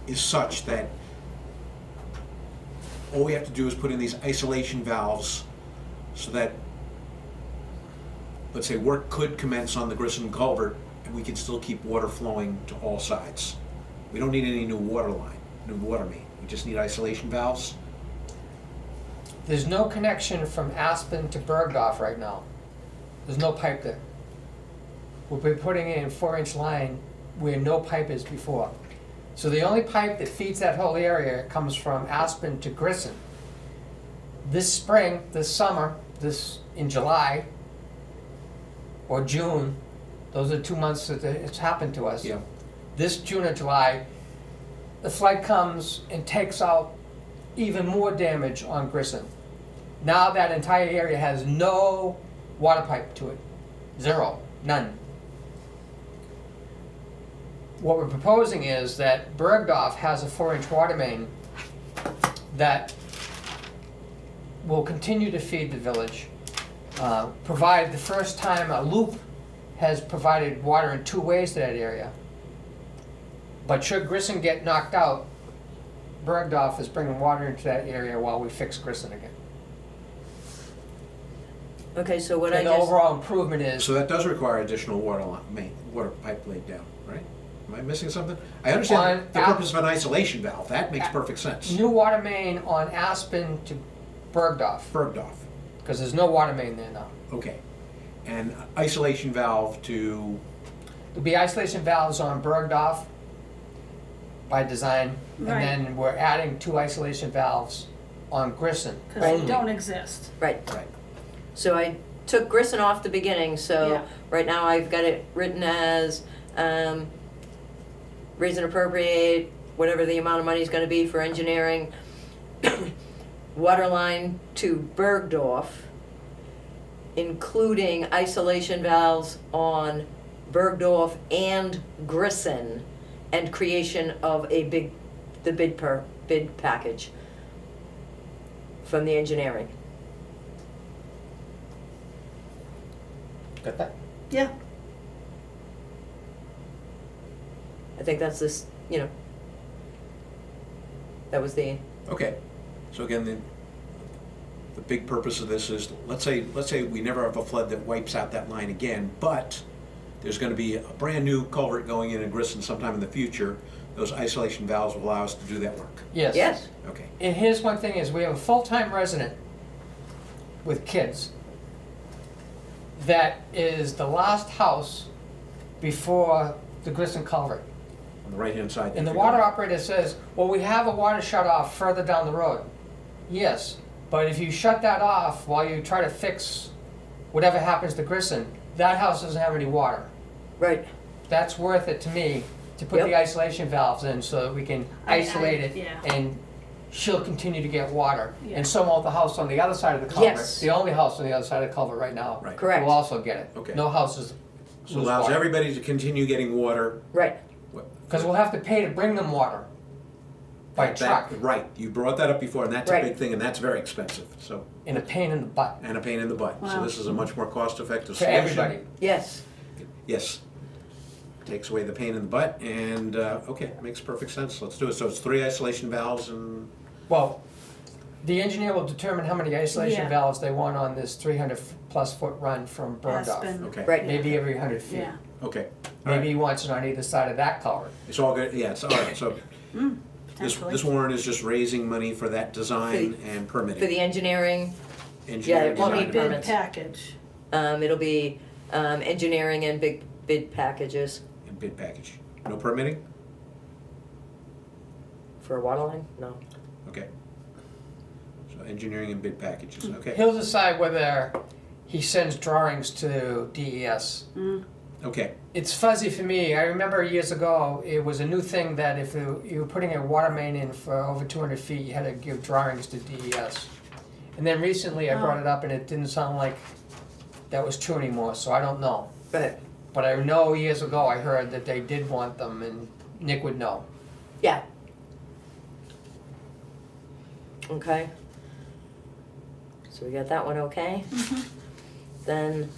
is such that all we have to do is put in these isolation valves so that let's say work could commence on the Grissom culvert, and we could still keep water flowing to all sides. We don't need any new water line, new water main. We just need isolation valves. There's no connection from Aspen to Bergdorf right now. There's no pipe there. We'll be putting in a 4-inch line where no pipe is before. So the only pipe that feeds that whole area comes from Aspen to Grissom. This spring, this summer, in July or June, those are 2 months that it's happened to us. Yeah. This June or July, the flood comes and takes out even more damage on Grissom. Now that entire area has no water pipe to it. Zero, none. What we're proposing is that Bergdorf has a 4-inch water main that will continue to feed the village, provide the first time a loop has provided water in 2 ways to that area. But should Grissom get knocked out, Bergdorf is bringing water into that area while we fix Grissom again. Okay, so what I And the just, overall improvement is, So that does require additional water line, water pipe laid down, right? Am I missing something? I understand On the purpose of an isolation valve. That makes perfect sense. new water main on Aspen to Bergdorf, Bergdorf, because there's no water main there now. okay. And isolation valve to, There'll be isolation valves on Bergdorf by design, and Right. then we're adding 2 isolation valves on Grissom Because they only. don't exist. right, right, so I took Grissom off the beginning, so Yeah. right now I've got it written as, raise and appropriate, whatever the amount of money is gonna be for engineering. Water line to Bergdorf, including isolation valves on Bergdorf and Grissom, and creation of the bid package from the engineering. Got that? Yeah. I think that's this, that was the, okay. So again, the big purpose of this is, let's say we never have a flood that wipes out that line again, but there's gonna be a brand new culvert going in Grissom sometime in the future. Those isolation valves will allow us to do that work. Yes. yes, Okay, And here's one thing is, we have a full-time resident with kids that is the last house before the Grissom culvert. on the right-hand side. And the if you go- water operator says, well, we have a water shut off further down the road. Yes, but if you shut that off while you try to fix whatever happens to Grissom, that house doesn't have any water. right, That's worth it to me, to put the Yep. isolation valves in so that we can I- isolate it yeah. and she'll continue to get water. Yeah. And so will the house on the other side of the culvert. Yes. The only house on the other side of the culvert right now. Right. Correct. Will also get it. Okay. No houses So lose allows water. everybody to continue getting water. right, Because we'll have to pay to bring them water by That- truck, Right, you brought that up before, and that's a Right. big thing, and that's very expensive, so, and a pain in the butt and a pain in the butt. So Wow. this is a much more cost-effective for solution. everybody. yes, Yes. Takes away the pain in the butt, and, okay, makes perfect sense, let's do it. So it's 3 isolation valves and, Well, the engineer will determine how many isolation Yeah. valves they want on this 300-plus foot run from Bergdorf. Aspen. okay. right. Maybe every 100 feet. Yeah. Okay. Maybe he wants it on either side of that culvert. It's all good, yeah, it's all right, so this Potentially. warrant is just raising money for that design and permitting. For the engineering, Engineering, it won't design, need and Bid permits. package. it'll be, engineering and bid packages and bid package. No permitting? for a water line, no. Okay. So engineering and bid packages, okay. He'll decide whether he sends drawings to DES. Okay, It's fuzzy for me. I remember years ago, it was a new thing that if you were putting a water main in for over 200 feet, you had to give drawings to DES. And then recently I brought it up and it didn't sound like that was true anymore, so I don't know. But, But I know years ago I heard that they did want them and Nick would know. yeah. Okay. So we got that one okay? Then,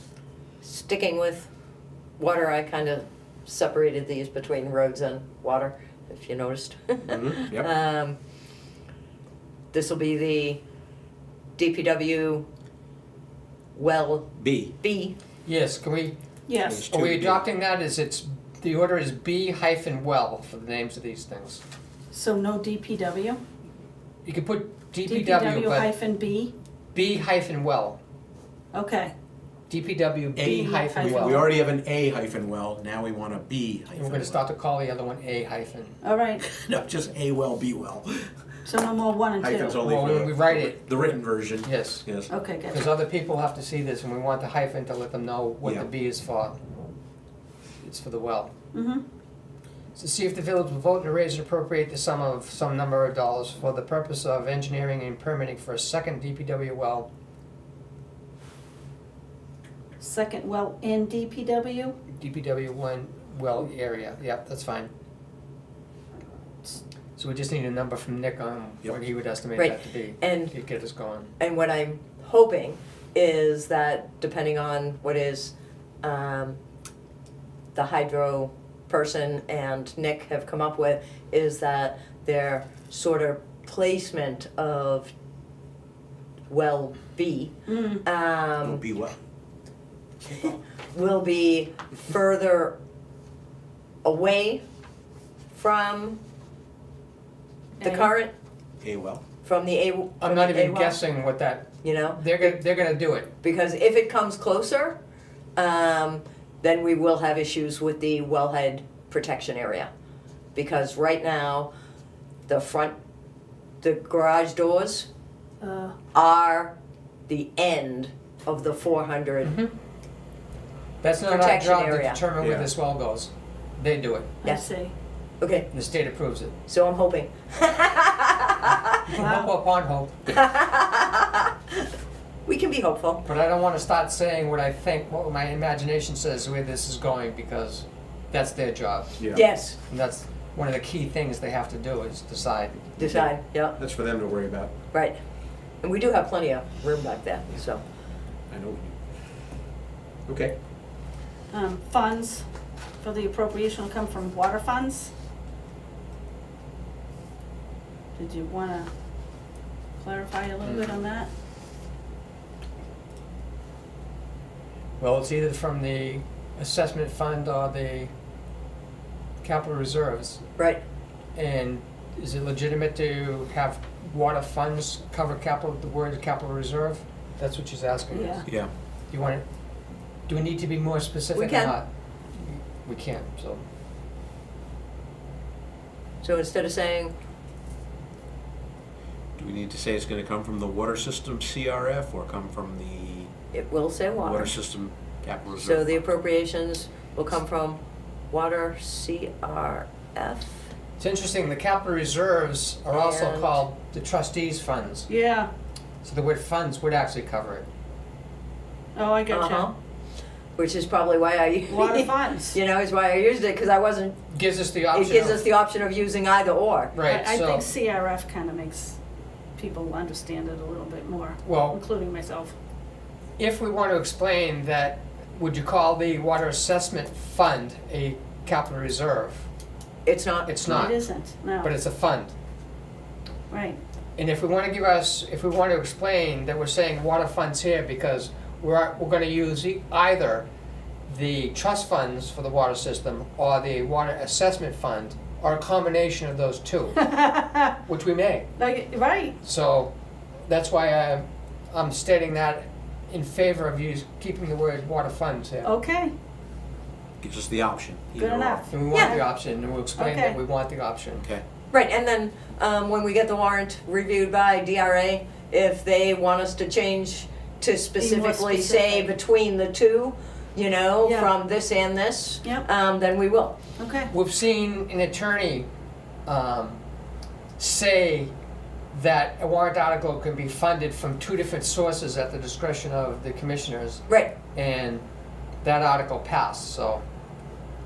sticking with water, I kind of separated these between roads and water, if you noticed. yep, This will be the DPW well B, B, Yes, can we, Yes, are we 2B. adopting that as the order is B-well for the names of these things? so no DPW? You could put DPW, DPW but hyphen B? B-well. Okay, DPW A B-well. We already have an A hyphen well, now we want a B hyphen And well. we're gonna start to call the other one A hyphen. all right, No, just A well, B well. so no more 1 and 2. Hyphen's only Well, for when we write it- the written version. Yes, Yes. Okay, because gotcha. other people have to see this, and we want the hyphen to let them know what Yeah. the B is for. It's for the well. Mm-hmm, To see if the village will vote to raise and appropriate the sum of some number of dollars for the purpose of engineering and permitting for a second DPW well, second well in DPW? DPW one well area, yep, that's fine. So we just need a number from Nick on what he would estimate Right, that to be, and- to get us going. And what I'm hoping is that depending on what is, the hydro person and Nick have come up with, is that their sort of placement of well B, Mm, Oh, B well. will be further away from the A. current, A well. from the A. I'm from not the even A well, guessing what that, You know, they're gonna do it. because if it comes closer, then we will have issues with the wellhead protection area. Because right now, the garage doors are the end of the 400. Mhm. That's not our Protection job to area. determine where Yeah. this well goes. They do it, I Yes. see. Okay, and the state approves it. so I'm hoping. You can hope upon hope, We can be hopeful. but I don't wanna start saying what I think, what my imagination says where this is going, because that's their job. Yeah. Yes, And that's one of the key things they have to do is decide. decide, yeah, That's for them to worry about. right. And we do have plenty of room back there, so. I know. Okay. Funds for the appropriation will come from water funds. Did you wanna clarify a little bit on that? Well, it's either from the assessment fund or the capital reserves. Right, And is it legitimate to have water funds cover capital, the word capital reserve? That's what she's asking us. Yeah. Yeah. You want it, do we need to be more specific We or can. not? We can, so. so instead of saying, Do we need to say it's gonna come from the water system CRF or come from the it will say water water. system capital reserve? So the fund? appropriations will come from water CRF. It's interesting, the capital reserves are also And- called the trustees' funds. Yeah, So the word funds would actually cover it. oh, I Uh-huh. gotcha. Which is probably why I. Water funds. You know, is why I used it, because I wasn't, Gives us the option it gives of- us the option of using either or. Right, I so, think CRF kinda makes people understand it a little bit more, well, including myself. if we want to explain that, would you call the water assessment fund a capital reserve? It's not. It's not, It isn't, no, but it's a fund. right. And if we want to if we want to explain that we're saying water funds here because we're going to use either the trust funds for the water system or the water assessment fund, or a combination of those two, which we may. Like, right, So that's why I'm stating that in favor of keeping the word water funds here. okay, Gives us the option. good either or. enough. And we want Yeah. the option, and we'll explain that Okay. we want the option. Okay. Right, and then, when we get the warrant reviewed by DRA, if they want us to change to specifically say specific. between the two, you know, Yeah. from this and this, Yep. then we will. Okay, We've seen an attorney say that a warrant article can be funded from two different sources at the discretion of the commissioners, Right, and that article passed, so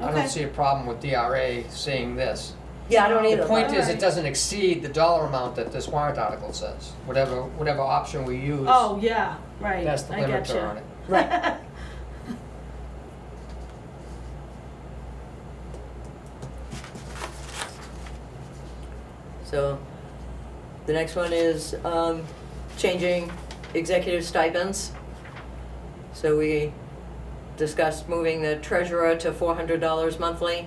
I Okay. don't see a problem with DRA saying this. yeah, I don't either. The point but- is, Alright. it doesn't exceed the dollar amount that this warrant article says. Whatever option we use, oh, yeah, right, that's the I limiter getcha. on it. Right. So, the next one is, changing executive stipends. So we discussed moving the treasurer to $400 monthly.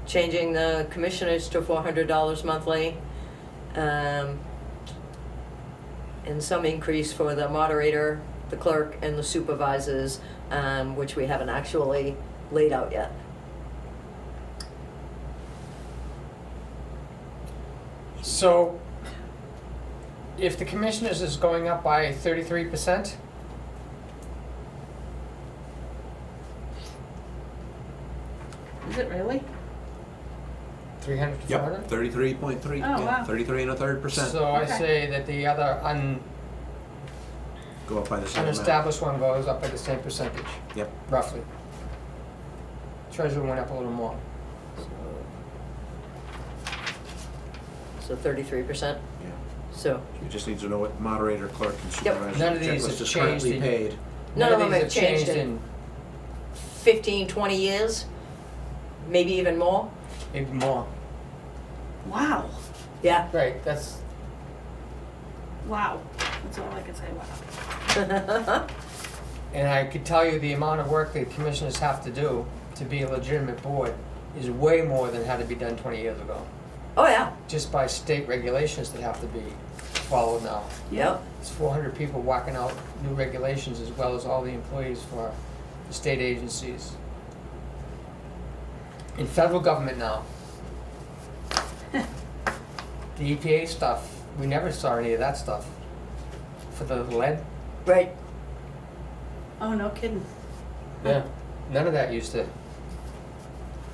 Changing the commissioners to $400 monthly. And some increase for the moderator, the clerk, and the supervisors, which we haven't actually laid out yet. So, if the commissioners is going up by 33%, Is it really? 300 to 400? Yep, 33.3, Oh, wow. 33 and a third percent. So I Okay. say that the other Go up by the same amount. unestablished one goes up by the same percentage, Yep. roughly. Treasurer went up a little more. So 33%. Yeah. So You just need to know what moderator, clerk, and Yep. supervisor None of these checklist have is changed currently in- paid. None of them these have changed in 15, 20 years, maybe even more. maybe more. Wow, Yeah. Right, that's, wow. That's all I can say, wow. and I could tell you the amount of work that commissioners have to do to be a legitimate board is way more than had to be done 20 years ago. Oh, yeah. Just by state regulations that have to be followed now. Yep. It's 400 people whacking out new regulations as well as all the employees for the state agencies. In federal government now. The EPA stuff, we never saw any of that stuff. For the lead, Right. Oh, no kidding. yeah, none of that used to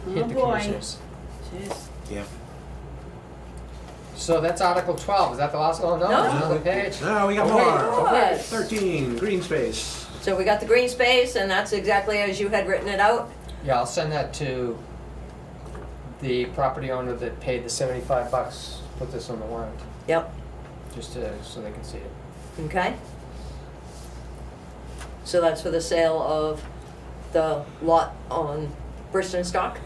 Oh, hit the boy. commissioners. Jeez. Yeah. So that's Article 12, is that the last one? No, No. there's another page. No, we got Oh, wait, more. oh, wait. 13, green space. So we got the green space, and that's exactly as you had written it out. Yeah, I'll send that to the property owner that paid the $75, put this on the warrant, Yep. just to, so they can see it. Okay. So that's for the sale of the lot on Bristol Stock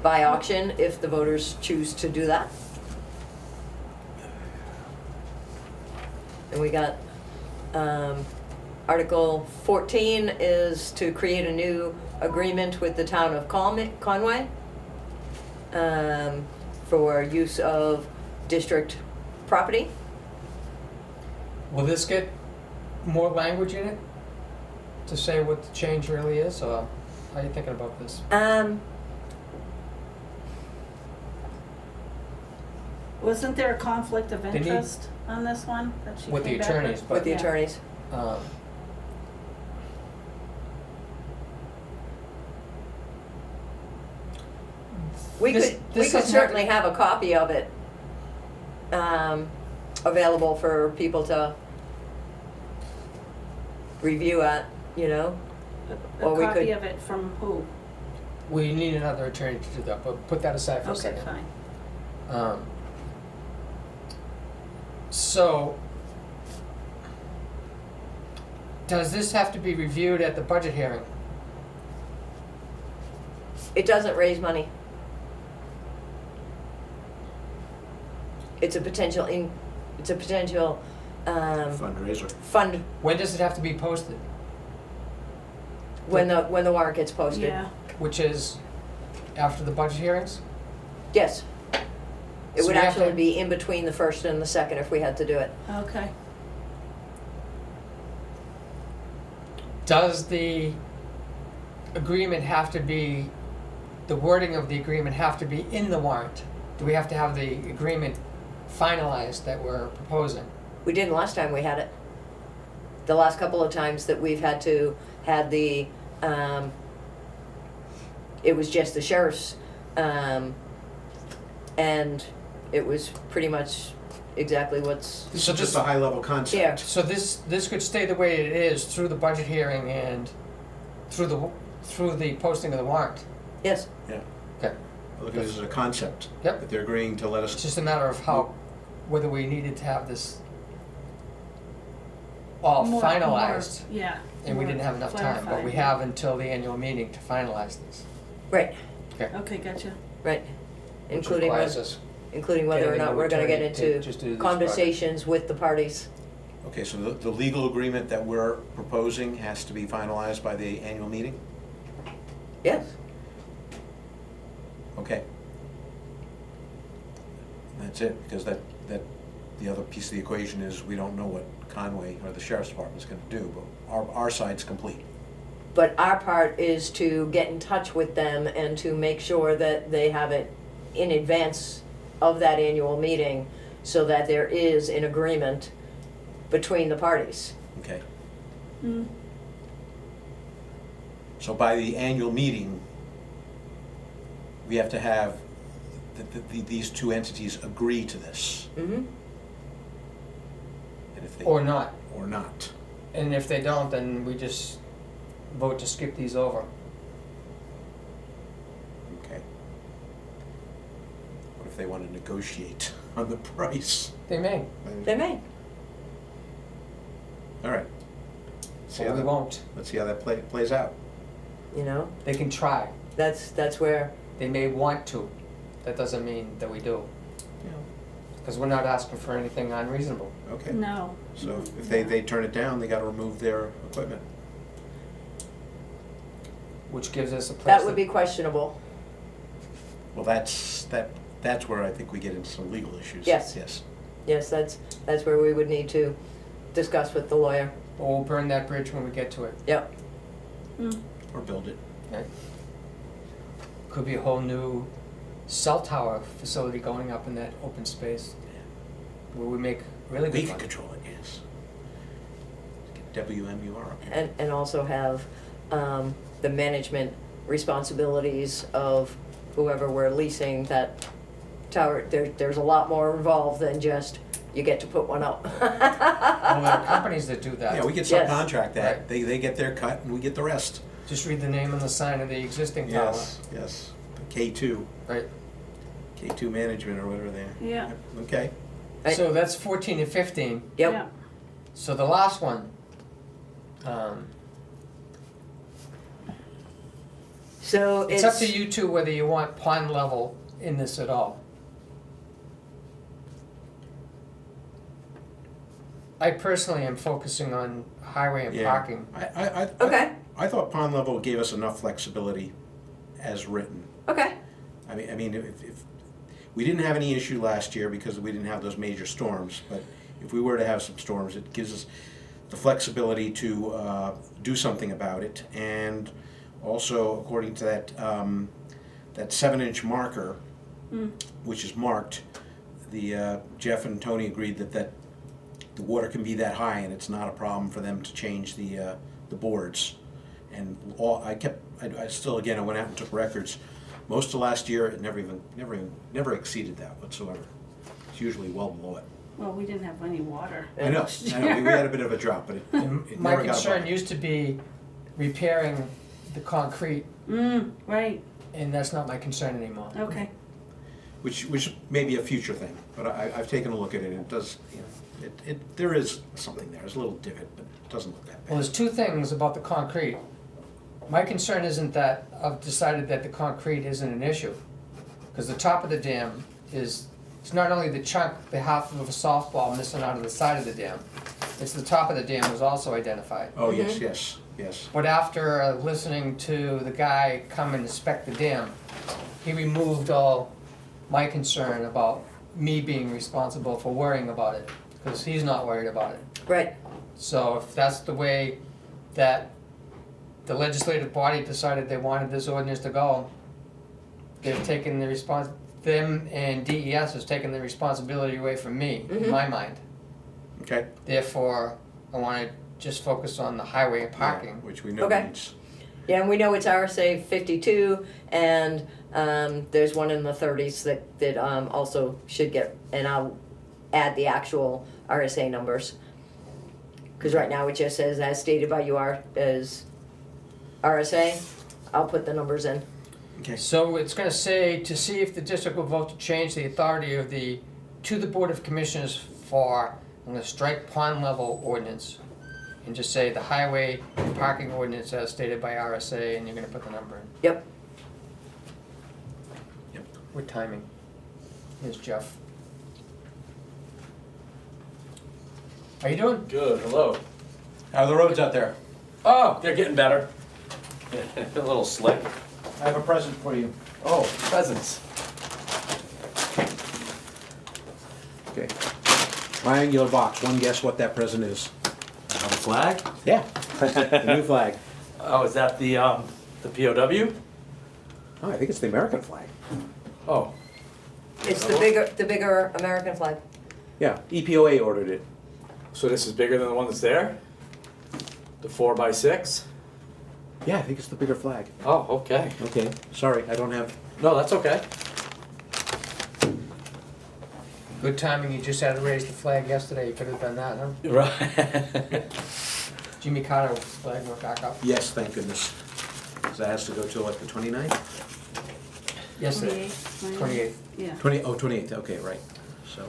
by auction, if the voters choose to do that. And we got, Article 14 is to create a new agreement with the town of Conway for use of district property. Will this get more language in it to say what the change really is, or how are you thinking about this? Wasn't there a conflict of need- interest on this one that she With the came back attorneys, with? but- With the Yeah. attorneys. Um, We This- could, this we could is not- certainly have a copy of it, available for people to review at, you know? A Or we copy could- of it from who? We need another attorney to do that, but put that aside for a Okay, second. fine. So, does this have to be reviewed at the budget hearing? It doesn't raise money. It's a potential Fundraiser. fund When does it have to be posted? when the warrant gets posted. Yeah, Which is after the budget hearings? Yes. It So would we have actually to- be in between the first and the second if we had to do it. okay. Does the agreement have to be, the wording of the agreement have to be in the warrant? Do we have to have the agreement finalized that we're proposing? We didn't last time we had it. The last couple of times that we've had the, it was just the sheriff's, and it was pretty much exactly what's, This So is just this- a high-level concept. Yeah. So this could stay the way it is through the budget hearing and through the posting of the warrant? yes, Okay. Look at this as a concept. Yep. That they're agreeing to let It's us. just a matter of how, whether we needed to have this all More- finalized, more- Yeah. and we more didn't have enough time, but we clarified. have until the annual meeting to finalize this. right, Okay, gotcha. right. Which Including requires whether, us including whether or getting a not new we're gonna get attorney to into just do this conversations with the parties. Okay, so the legal agreement that we're proposing has to be finalized by the annual meeting? Yes. Okay. That's it, because that, the other piece of the equation is we don't know what Conway or the Sheriff's Department's gonna do, but our side's complete. But our part is to get in touch with them and to make sure that they have it in advance of that annual meeting so that there is an agreement between the parties. Okay. Mm. So by the annual meeting, we have to have these two entities agree to this. Mm-hmm. And if they, Or not. or not. And if they don't, then we just vote to skip these over. Okay. What if they want to negotiate on the price? They may, They may. All right. See or how we that, won't. let's see how that plays out. You know, They can try. that's where, They may want to. That doesn't mean that we do. Because we're not asking for anything unreasonable. Okay. No. So if they turn it down, they got to remove their equipment. Which gives us a place that would be questionable. Well, that's where I think we get into some legal issues. Yes. Yes. Yes, that's where we would need to discuss with the lawyer. But we'll burn that bridge when we get to it. Yep. Mm. Or build it. Right? Could be a whole new cell tower facility going up in that open space where we make really We good can money. control it, yes. Get WMUR up here. And also have the management responsibilities of whoever we're leasing that tower. There's a lot more involved than just you get to put one up. Well, there are companies that do that. Yeah, we can Yes. subcontract that. Right. They get their cut and we get the rest. Just read the name on the sign of the existing tower. Yes, yes. K2, Right. K2 management or whatever they are. Yeah. Okay. Right. So that's 14 and 15. Yep. Yeah. So the last one, So it's up to you two whether you want pond level in this at all. I personally am focusing on highway and Yeah. parking. Okay. I thought pond level gave us enough flexibility as written. Okay. I mean, if we didn't have any issue last year because we didn't have those major storms, but if we were to have some storms, it gives us the flexibility to do something about it. And also, according to that 7-inch marker, which is marked, the Jeff and Tony agreed that the water can be that high and it's not a problem for them to change the boards. And I still, again, I went out and took records. Most of last year, it never exceeded that whatsoever. It's usually well below it. Well, we didn't have any water. I know, we had a bit of a drop, but it My never got concern above. used to be repairing the concrete, Right. and that's not my concern anymore. Okay. Which may be a future thing, but I've taken a look at it, and it does, there is something there. There's a little divot, but it doesn't look that Well, bad. there's two things about the concrete. My concern isn't that I've decided that the concrete isn't an issue, because the top of the dam it's not only the chunk, the half of a softball missing out of the side of the dam, it's the top of the dam was also identified. Oh, yes. But after listening to the guy come and inspect the dam, he removed all my concern about me being responsible for worrying about it, because he's not worried about it. Right. So if that's the way that the legislative body decided they wanted this ordinance to go, they've taken the them and DES has taken the responsibility away from me, in my mind. Okay. Therefore, I wanna just focus on the highway and parking. Which we know Okay. needs. Yeah, and we know it's RSA 52, and there's one in the 30s that also should get, and I'll add the actual RSA numbers. Because right now it just says, as stated by UR as RSA, I'll put the numbers in. Okay. So it's gonna say, to see if the district will vote to change the authority of to the Board of Commissioners for, I'm gonna strike pond level ordinance, and just say the highway and parking ordinance as stated by RSA, and you're gonna put the number in. Yep. Yep. With timing. Here's Jeff. How you doing? Good, hello. How are the roads out there? Oh, they're getting better. A little slick. I have a present for you. Oh, presents. Okay. Triangular box, one guess what that present is? The flag? Yeah, the new flag. Oh, is that the POW? Oh, I think it's the American flag. Oh, It's the bigger American flag. Yeah, EPOA ordered it. so this is bigger than the one that's there? The 4x6? Yeah, I think it's the bigger flag. Oh, okay. Okay, sorry, I don't have, No, that's okay. Good timing, you just had to raise the flag yesterday, you could have done that, huh? Right. Jimmy Carter flag went back up yes, thank goodness. 'Cause that has to go till like the 29th? yesterday, 28th. Yeah. 28th, okay, right, so.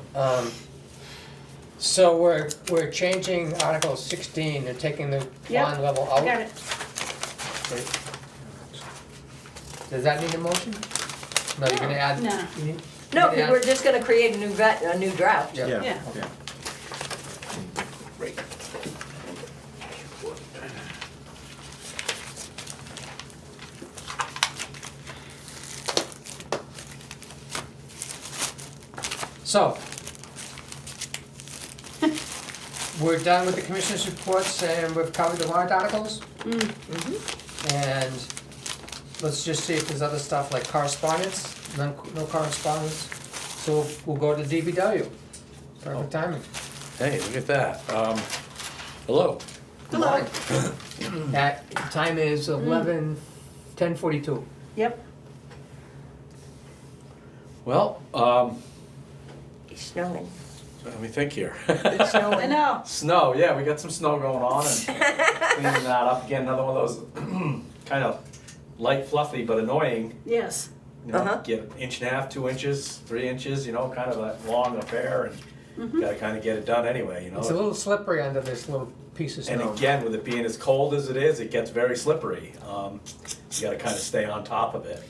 So we're changing Article 16, they're taking the Yep, bond level out. Got it. Does that need a motion? No, you're gonna add? No. you need- No, you need to we're add- just gonna create a new draft. Yeah. Yeah. Great. So, we're done with the commissioners' reports and we've covered the warrant articles. And let's just see if there's other stuff like correspondence, no correspondence. So we'll go to DBW. Perfect timing. Hey, look at that. Hello. Hello. That time is 10:42. Yep. Well, It's snowing. let me think here. It's I snowing. know. Snow, yeah, we got some snow going on and cleaning that up again. Another one of those kind of light, fluffy, but annoying. Yes. You know, Uh-huh. get an inch and a half, 2 inches, 3 inches. You know, kind of a long affair, and you got to kind of get it done anyway. You know. It's a little slippery under this little piece of And snow. again, with it being as cold as it is, it gets very slippery. You got to kind of stay on top of it.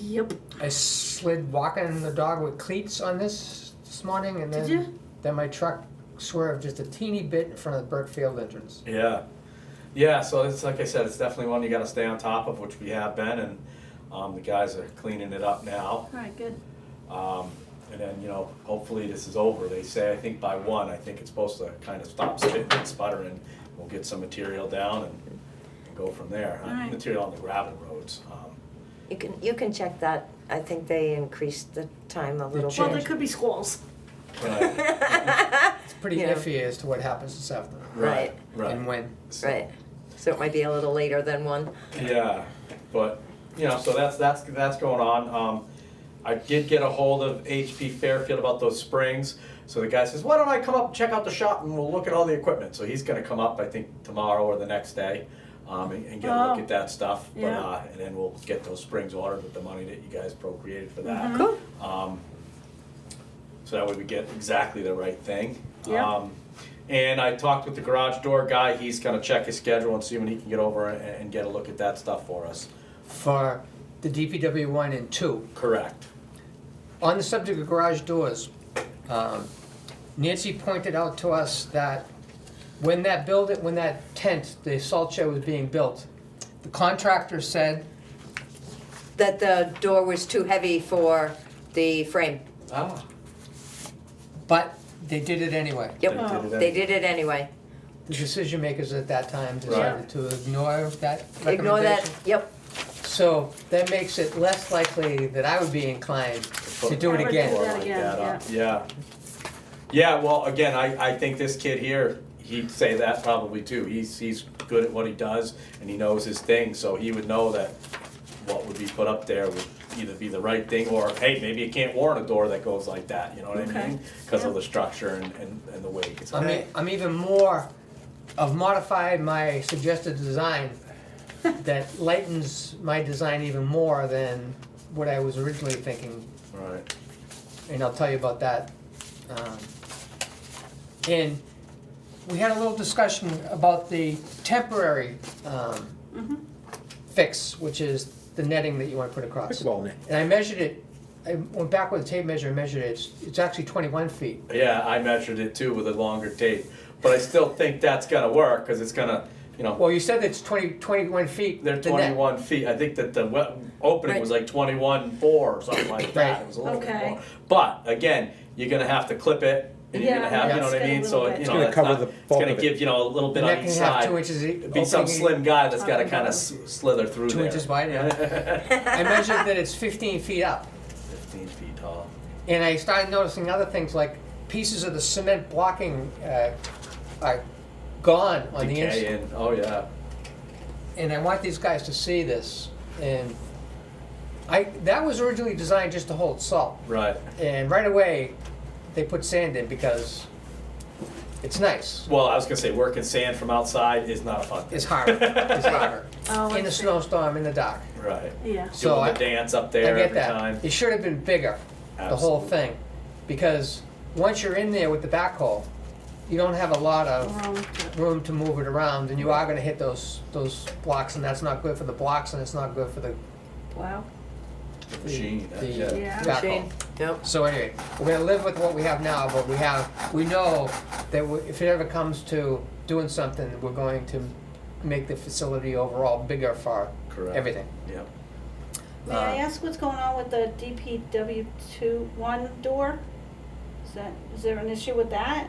Yep. I slid walking the dog with cleats on this morning and Did then, you? then my truck swerved just a teeny bit in front of the Burke Field entrance. Yeah, yeah. So it's like I said, it's definitely one you got to stay on top of, which we have been, and the guys are cleaning it up now. All right, good. And then, you know, hopefully this is over. They say, I think by 1, I think it's supposed to kind of stop spitting and sputtering. We'll get some material down and go from there. All right. Material on the gravel roads. You can check that. I think they increased the time a little They Well, bit. there could be squalls. Right, It's pretty Yeah. iffy as to what happens this afternoon Right. right. and when. So- Right. So it might be a little later than 1. Yeah, but, you know, so that's going on. I did get a hold of HP Fairfield about those springs. So the guy says, why don't I come up and check out the shop and we'll look at all the equipment. So he's gonna come up, I think, tomorrow or the next day, and get a look Oh. at that stuff. But, Yeah. and then we'll get those springs ordered with the money that you guys appropriated for that. Cool. So that way we get exactly the right thing. Yeah. And I talked with the garage door guy. He's gonna check his schedule and see when he can get over and get a look at that stuff for us. For the DPW 1 and 2. Correct. On the subject of garage doors, Nancy pointed out to us that when that tent, the salt shed was being built, the contractor said, That the door was too heavy for the frame. Ah. but they did it anyway. Yep. They did it They did it anyway. The decision makers at that time decided to ignore that recommendation. Ignore that. Yep. So that makes it less likely that I would be inclined to do it I would again. do that Like again, that, yeah. Yeah, well, again, I think this kid here, he'd say that probably too. He's good at what he does and he knows his thing, so he would know that what would be put up there would either be the right thing or, hey, maybe you can't warrant a door that goes like that, you know what I Okay. mean? Because of Yeah. the structure and the weight. It's I mean, I'm even more, I've modified my suggested design that lightens my design even more than what I was originally thinking, Right. and I'll tell you about that. And we had a little discussion about the temporary fix, which is the netting that you want to put across. Pickleball net. And I measured it I went back with a tape measure and measured it, it's actually 21 feet. Yeah, I measured it too with a longer tape, but I still think that's gonna work, cause it's gonna, you know, Well, you said it's 21 feet. they're the net. 21 feet. I think that the opening was like 21.4 or something like that. Right. It was a little bit Okay. more. But again, you're gonna have to clip it, and you're Yeah, gonna have, you know it's what I gonna mean? be a So, little you bit. know, gonna that's cover not, the it's bulk gonna of it. give, you know, a little bit The on neck each can have side. 2 inches. It'd be some opening, slim guy that's gotta 2 kinda inches. slither through 2 there. inches wide, yeah. I measured that it's 15 feet up. 15 feet tall. And I started noticing other things like pieces of the cement blocking are gone on the inside. Decaying, oh yeah. And I want these guys to see this. And that was originally designed just to hold salt. Right. And right away, they put sand in because it's nice. Well, I was gonna say, working sand from outside is not a fun thing. It's harder. It's harder. Oh, I In a see. snowstorm, in the dark. Right. Yeah. So Doing I- the dance up I there get every that. time. It should have been bigger, the whole Absolutely. thing. Because once you're in there with the backhoe, you don't have a lot of room to move it around, and you are gonna hit those blocks, and that's not good for the blocks, and it's not good for the Wow. Machine, the yeah. Yeah. backhoe. Machine, yep. So anyway, we're gonna live with what we have now, but we know that if it ever comes to doing something, we're going to make the facility overall bigger for Correct. everything. Yep. May I ask what's going on with the DPW1 door? Is there an issue with that?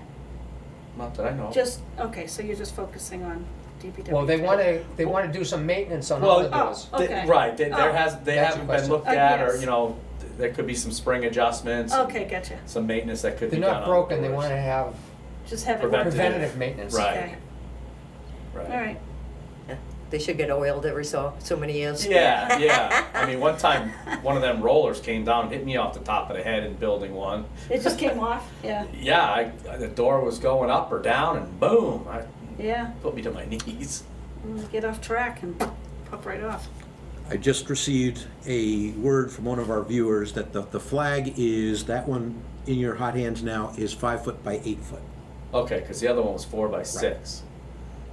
Not that I know. Just, okay, so you're just focusing on DPW2? Well, they wanna do some maintenance on Well, all the oh, doors. okay. Right, they, there Oh. has, That's they your haven't been question. looked Oh, at, or, yes. you know, there could be some spring adjustments. Okay, gotcha. Some maintenance that could They're be done not on broken, they doors. wanna have Just have it. Preventative. preventative maintenance. Right. Okay, Right. all right. Yeah. They should get oiled every so many years. Yeah, yeah. I mean, one time, one of them rollers came down, hit me off the top of the head in building one. It just came off, yeah, Yeah, the door was going up or down, and boom, yeah. put me to my knees. Get off track and pop right off. I just received a word from one of our viewers that the flag is, that one in your hot hands now is 5 foot by 8 foot. Okay, because the other one was 4 by 6.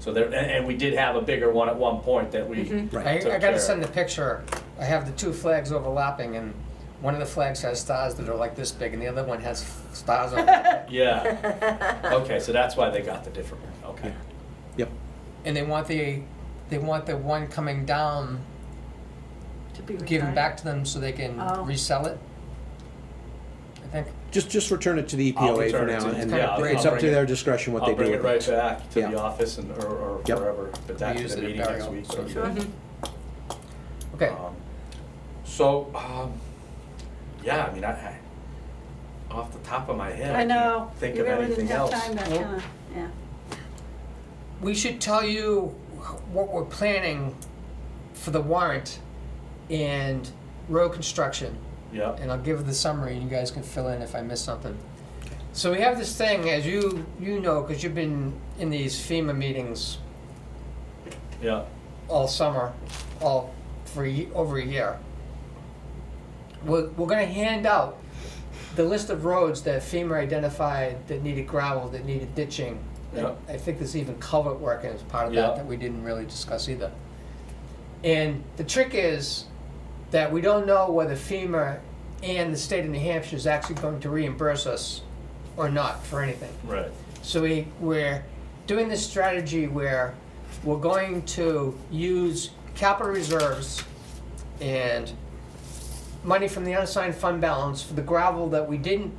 So there, and we did have a bigger one at one point that we Right. I took care gotta of. send the picture, I have the two flags overlapping, and one of the flags has stars that are like this big, and the other one has stars on it. Yeah. Okay, so that's why they got the different one. Okay. Yep. And they want the one coming down To be given retired. back to them so they can Oh. resell it. I think. Just return it to the I'll EPOA for return it now, to- and yeah, I'll it's up bring to it- their discretion what they I'll do bring it with right back to Yeah. the office or Yep. wherever, but back to Use the it at meeting next burial, week. so or- sure. Mhm. Okay, So, yeah, I mean, off the top of my head, I know, can't think you of really anything didn't have else. time to, Nope. yeah. we should tell you what we're planning for the warrant and road construction. Yeah, And I'll give the summary, and you guys can fill in if I miss something. So we have this thing, as you know, because you've been in these FEMA meetings yeah, all summer, all for over a year. We're gonna hand out the list of roads that FEMA identified that needed gravel, that needed ditching. Yeah. I think there's even culvert work as part of Yeah. that we didn't really discuss either. And the trick is that we don't know whether FEMA and the state of New Hampshire is actually going to reimburse us or not for anything. right, So we're doing this strategy where we're going to use capital reserves and money from the unassigned fund balance for the gravel that we didn't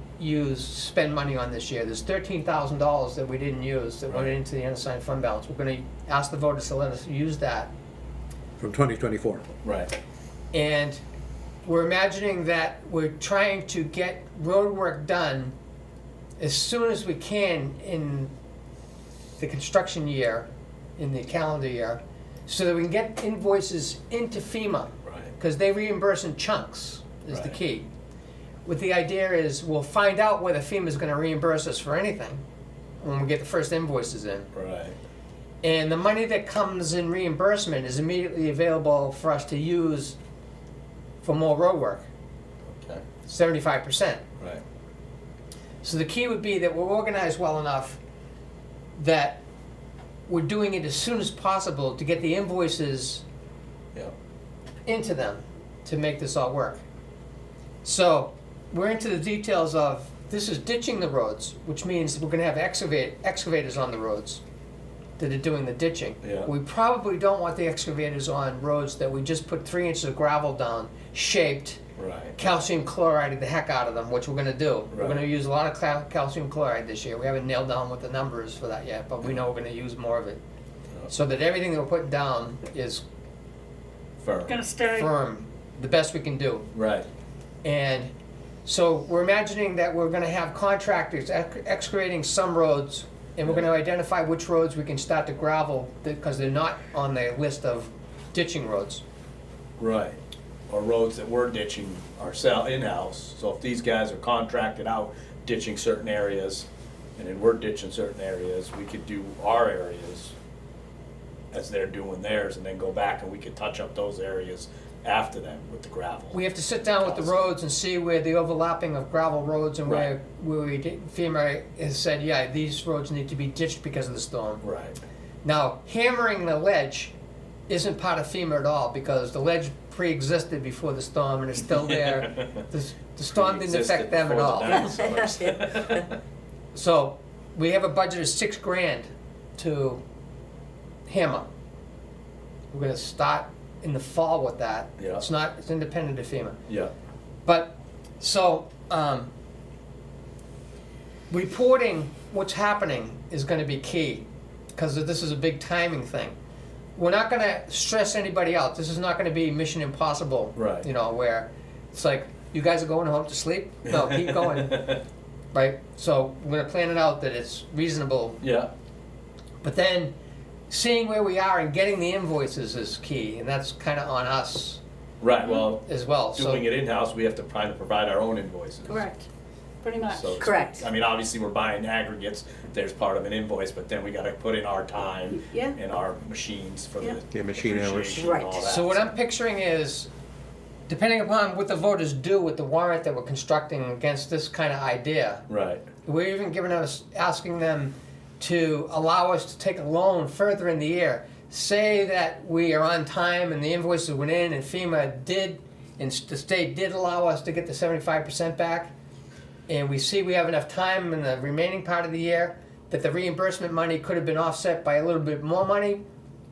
spend money on this year. There's $13,000 that we didn't use that went Right. into the unassigned fund balance. We're gonna ask the voters to let us use that. from 2024. right, And we're imagining that we're trying to get road work done as soon as we can in the construction year, in the calendar year, so that we can get invoices into FEMA, right, because they reimburse in chunks, is the Right. key. What the idea is, we'll find out whether FEMA's gonna reimburse us for anything when we get the first invoices in. right, And the money that comes in reimbursement is immediately available for us to use for more road work, okay, 75%. right, So the key would be that we're organized well enough that we're doing it as soon as possible to get the invoices yeah, into them to make this all work. So, we're into the details of, this is ditching the roads, which means we're gonna have excavators on the roads that are doing the ditching. Yeah. We probably don't want the excavators on roads that we just put 3 inches of gravel down, shaped, Right. calcium chloride the heck out of them, which we're gonna do. We're Right. gonna use a lot of calcium chloride this year. We haven't nailed down what the number is for that yet, but we know we're gonna use more of it. So that everything that we're putting down is Firm. Gonna stay. firm, the best we can do. Right. And so we're imagining that we're gonna have contractors excavating some roads, and we're gonna identify which roads we can start to gravel, because they're not on the list of ditching roads. Right. Or roads that we're ditching ourselves in-house. So if these guys are contracted out ditching certain areas, and then we're ditching certain areas, we could do our areas as they're doing theirs, and then go back and we could touch up those areas after them with the gravel. We have to sit down with the roads and see where the overlapping of gravel roads and where FEMA has said, yeah, these roads need to be ditched because of the storm. Right. Now, hammering the ledge isn't part of FEMA at all, because the ledge pre-existed before the storm and it's still there. The storm didn't affect them at all. So, we have a budget of $6,000 to hammer. We're gonna start in the fall with that. Yeah. It's independent of FEMA. Yeah. But, so, reporting what's happening is gonna be key, because this is a big timing thing. We're not gonna stress anybody out. This is not gonna be Mission Impossible. Right. You know, where it's like, you guys are going home to sleep? No, keep going, right? So, we're gonna plan it out that it's reasonable. Yeah. But then, seeing where we are and getting the invoices is key, and that's kinda on us Right, well, as well, so. doing it in-house, we have to kind of provide our own invoices. Correct, pretty much. So- Correct. I mean, obviously, we're buying aggregates, there's part of an invoice, but then we gotta put in our time Yeah. and our machines for the Yeah, machine hours. depreciation and all Right. that. So what I'm picturing is, depending upon what the voters do with the warrant that we're constructing against this kind of idea, Right, we're even asking them to allow us to take a loan further in the year. Say that we are on time and the invoices went in and FEMA did, and the state did allow us to get the 75% back, and we see we have enough time in the remaining part of the year, that the reimbursement money could have been offset by a little bit more money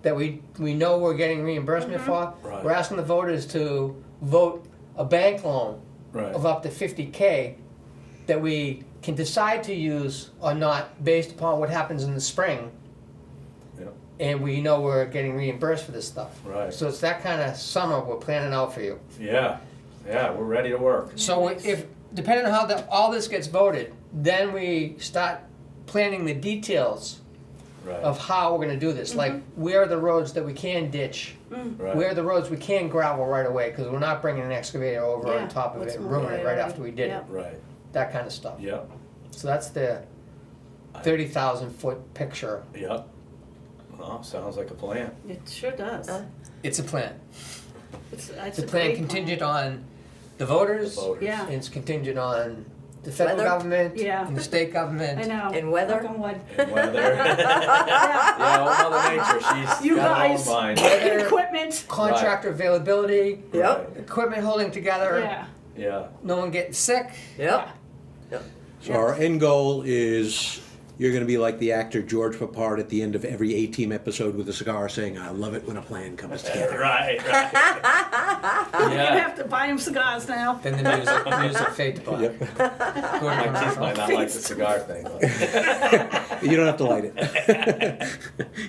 that we know we're getting reimbursement for. Right. We're asking the voters to vote a bank loan right, of up to 50K that we can decide to use or not based upon what happens in the spring. yeah, And we know we're getting reimbursed for this stuff. right, So it's that kind of summer we're planning out for you. yeah, we're ready to work. So Nice. if, depending on how all this gets voted, then we start planning the details Right, of how we're gonna do this. Like, where are the roads that we can ditch? right. Where are the roads we can gravel right away? Because we're not bringing an excavator over Yeah, on top of what's it and more ruining it right priority. after we did Yeah. it. Right, That kind of stuff. yeah, So that's the 30,000-foot picture. yeah. Well, sounds like a plan. It sure does. It's a plan. It's It's a a plan great contingent on the voters. The voters. Yeah. And it's contingent on the federal Weather. government. Yeah. And the state government. I know. And weather. Knock on wood. And weather. Yeah, well, Mother Nature, she's You got it all in guys. mind. Weather, Equipment. contractor availability, Yep. equipment holding together, Yeah. Yeah, no one getting sick. Yep. So our end goal is, you're gonna be like the actor George Papard at the end of every A-Team episode with a cigar saying, "I love it when a plan comes together." right, right. You're gonna Yeah, have to buy him cigars now. Then the music fade to black. Yep. my kids might not like the cigar thing, but, You don't have to light it.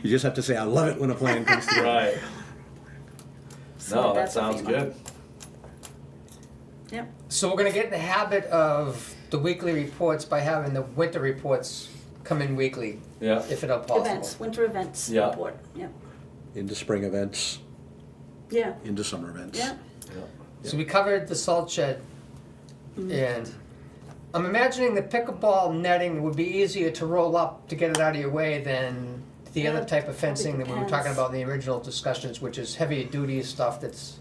You just have to say, "I love it when a plan comes together." right. So No, that that's what sounds we good. want. Yep. So we're gonna get in the habit of the weekly reports by having the winter reports come in weekly, Yeah, if at all possible. Events, winter events Yeah. report. Yep. Into spring events, Yeah. into summer events. Yeah. yeah. So we covered the salt shed, and I'm imagining the pickleball netting would be easier to roll up to get it out of your way than the Yeah, other type of probably fencing that we were talking depends. about in the original discussions, which is heavy duty stuff that's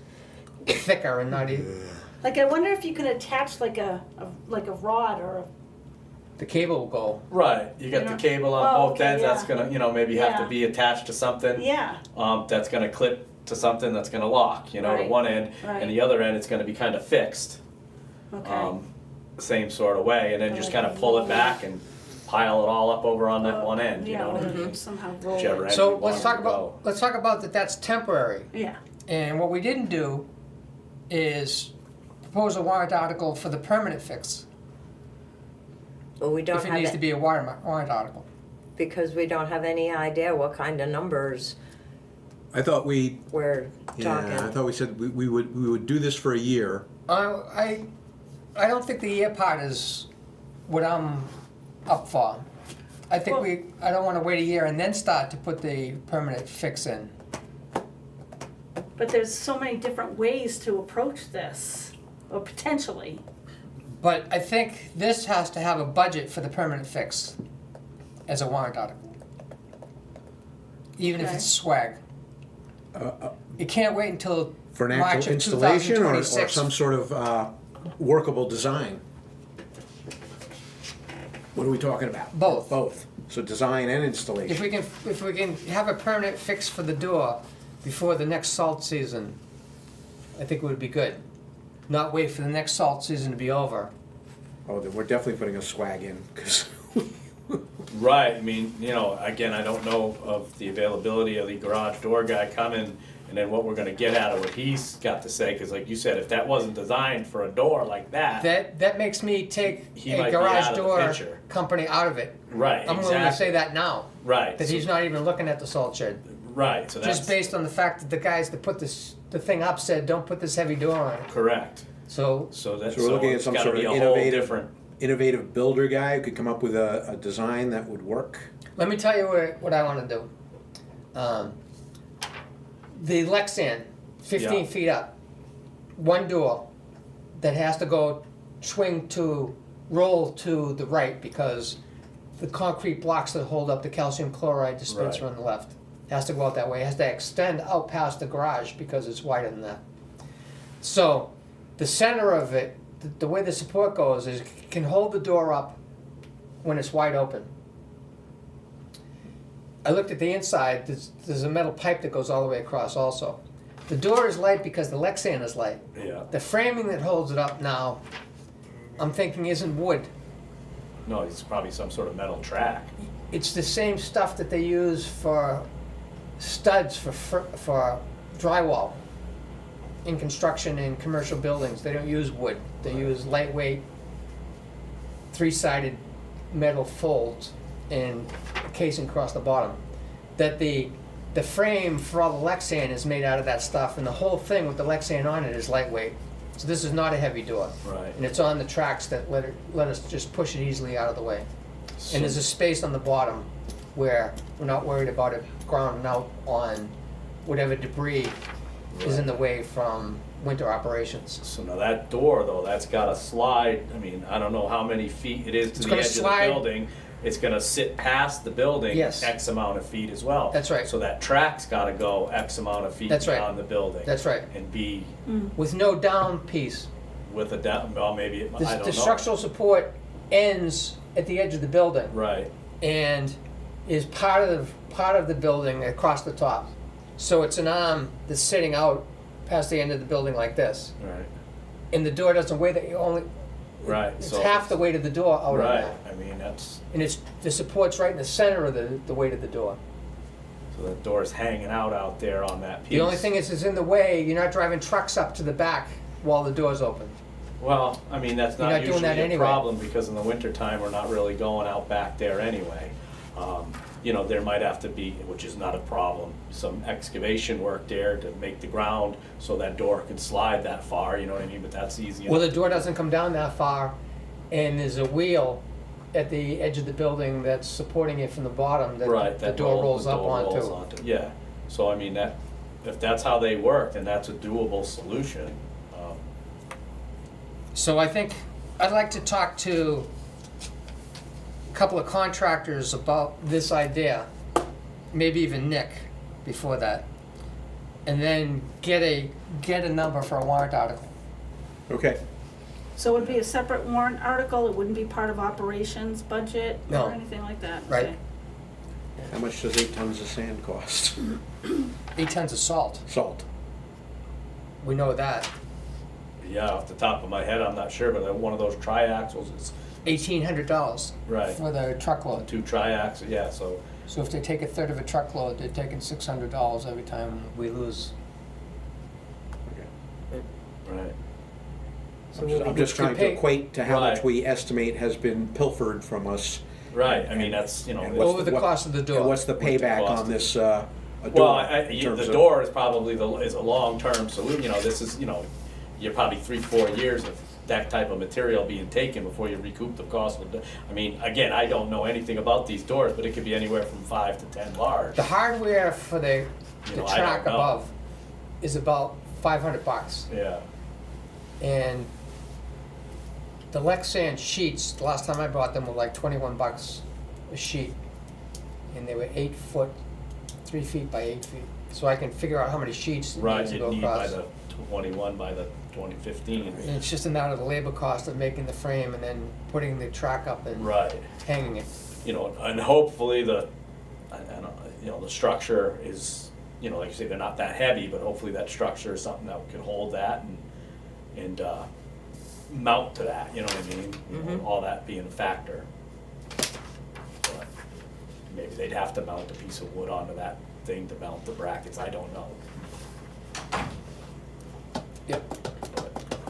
thicker and not Like I wonder if you can attach like a rod or the cable will go. Right, you got You the know? cable on Oh, both okay, ends, that's yeah. gonna, maybe have to Yeah. be attached to something. yeah. That's gonna clip to something that's gonna lock, to Right, one end, right. and the other end, it's gonna be kinda fixed. Okay. Same sort of way, and then just kind of pull it back and pile it all up over on that one end, you Yeah, know what I or mean? somehow roll Whichever it. end. So we want let's talk about that that's temporary. Yeah, And what we didn't do is propose a warrant article for the permanent fix, Well, we don't if it have needs to it, be a warrant article. because we don't have any idea what kind of numbers I thought we, we're talking. yeah, I thought we said we would do this for a year. I don't think the year part is what I'm up for. I think Well- I don't wanna wait a year and then start to put the permanent fix in. but there's so many different ways to approach this, or potentially. But I think this has to have a budget for the permanent fix as a warrant article. Even if Okay. it's swag. It can't wait until For an March actual of installation or 2026. some sort of workable design? What are we talking about? Both. Both. So design and If installation. we can have a permanent fix for the door before the next salt season, I think it would be good. Not wait for the next salt season to be over. Oh, then we're definitely putting a swag in, because Right, I mean, you know, again, I don't know of the availability of the garage door guy coming, and then what we're gonna get out of what he's got to say, cause like you said, if that wasn't designed for a door like that, That makes me take He a might be garage out of the door picture. company out of it. right, I'm willing to exactly. say that now, Right, that he's not even looking at the salt shed. right, so that's Just based on the fact that the guys that put the thing up said, don't put this heavy door on it. correct. So, So that's, So we're looking at it's some gotta sort be of a whole innovative- different, builder guy who could come up with a design that would work. let me tell you what I wanna do. The Lexan, 15 Yeah. feet up, one door that has to go roll to the right because the concrete blocks that hold up the calcium chloride dispenser Right. on the left. Has to go out that way, has to extend out past the garage because it's wider than that. So, the center of it, the way the support goes is it can hold the door up when it's wide open. I looked at the inside, there's a metal pipe that goes all the way across also. The door is light because the Lexan is light. yeah, The framing that holds it up now, I'm thinking isn't wood. no, it's probably some sort of metal track. It's the same stuff that they use for studs for drywall in construction and commercial buildings. They don't use wood. They use lightweight, three-sided metal folds and a casing across the bottom. That the frame for all the Lexan is made out of that stuff, and the whole thing with the Lexan on it is lightweight. So this is not a heavy door. Right. And it's on the tracks that let us just push it easily out of the way. And there's a space on the bottom where we're not worried about it grounding out on whatever debris is in the way from winter operations. So now that door though, that's gotta slide, I mean, I don't know how many feet it is to It's the gonna edge of the slide- building. It's gonna sit past the building Yes. X amount of feet as well. That's right. So that track's gotta go X amount of feet That's right. beyond the building. That's right. And be With no down piece. with a down, well, maybe, I The, don't know. the structural support ends at the edge of the building Right, and is part of the building across the top. So it's an arm that's sitting out past the end of the building like this. right, And the door doesn't weigh that, right. it's So half the weight of the door out on Right, that. I mean, that's, And the support's right in the center of the weight of the door. so the door's hanging out there on that piece. The only thing is, it's in the way, you're not driving trucks up to the back while the door's open. Well, I mean, that's You're not not doing that usually a anyway. problem, because in the wintertime, we're not really going out back there anyway. You know, there might have to be, which is not a problem, some excavation work there to make the ground so that door can slide that far, you know what I mean, but that's easy Well, enough. the door doesn't come down that far, and there's a wheel at the edge of the building that's supporting it from the bottom that Right, the that door rolls the up door rolls onto. onto. Yeah, so I mean, that, if that's how they work, then that's a doable solution. So I think, I'd like to talk to a couple of contractors about this idea, maybe even Nick before that, and then get a number for a warrant article. Okay. So it would be a separate warrant article, it wouldn't be part of operations budget No. or anything like that? Right. Okay. How much does 8 tons of sand cost? 8 tons of salt, Salt. we know that. Yeah, off the top of my head, I'm not sure, but one of those triaxles is, $1,800 Right. for the truckload. 2 triaxles, yeah, so, So if they take a third of a truckload, they're taking $600 every time we lose. right. So I'm maybe just trying to pay- equate to how much Right. we estimate has been pilfered from us. Right, I mean, that's, you know, And it's- what's Over the cost of the door. And what's the the payback cost on of this, well, a door? in the terms of- door is probably is a long-term solution, you know, this is, you know, you're probably 3-4 years of that type of material being taken before you recoup the cost of the, I mean, again, I don't know anything about these doors, but it could be anywhere from 5 to 10 large. The hardware for the You know, I track don't know. above is about $500. Yeah, And the Lexan sheets, the last time I bought them were like $21 a sheet. And they were 8 foot, 3 feet by 8 feet. So I can figure out how many sheets it right, needs to you go need by across. the 21 by the 2015. And it's just a matter of the labor cost of making the frame and then putting the track up and Right, hanging it. you know, and hopefully I don't, you know, the structure is, you know, like you say, they're not that heavy, but hopefully that structure is something that can hold that and mount to that, you know what I mean? You know, all that being a factor. But maybe they'd have to mount a piece of wood onto that thing to mount the brackets, I don't know. Yep,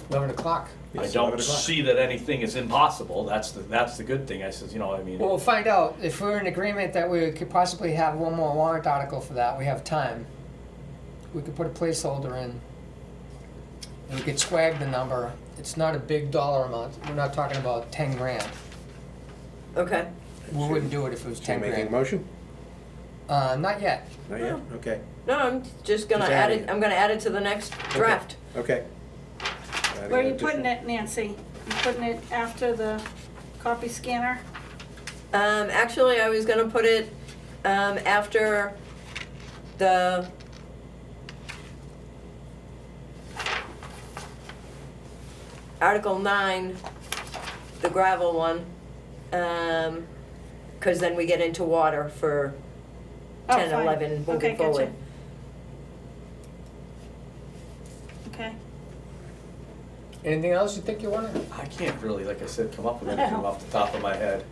But 11 o'clock. I It's don't 11 o'clock. see that anything is impossible, that's the good thing, I says, you know, I mean. Well, we'll find out. If we're in agreement that we could possibly have one more warrant article for that, we have time. We could put a placeholder in. And we could swag the number. It's not a big dollar amount. We're not talking about 10 grand. Okay, We wouldn't do it if it was 10 Can you make a grand. motion? Not yet. Not yet? Okay, no, I'm just gonna Just add adding it, it. I'm gonna add it to the next draft. okay. Where are you putting it, Nancy? You putting it after the copy scanner? Actually, I was gonna put it, after the Article 9, the gravel one, 'cause then we get into water for Oh, 10, fine. 11 Okay, moving gotcha. forward. Okay. Anything else you think you want to? I can't really, like I said, come up with anything off the top of my head.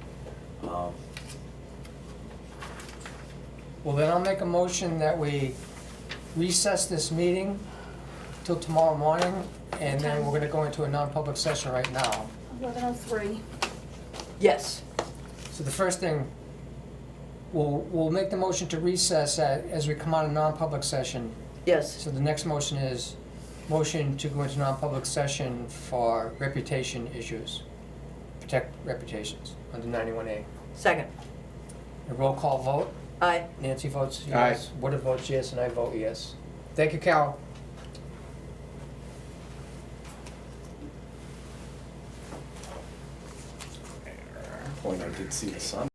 Well, then I'll make a motion that we recess this meeting till tomorrow morning, and then we're gonna go into a non-public session right now. 11:03. Yes, So the first thing, we'll make the motion to recess as we come out of non-public session. yes, So the next motion is motion to go into non-public session for reputation issues. Protect reputations under 91A. second, A roll call vote. aye. Nancy votes Aye. yes. Woodard votes yes, and I vote yes. Thank you, Carol. Point, I did see the sun.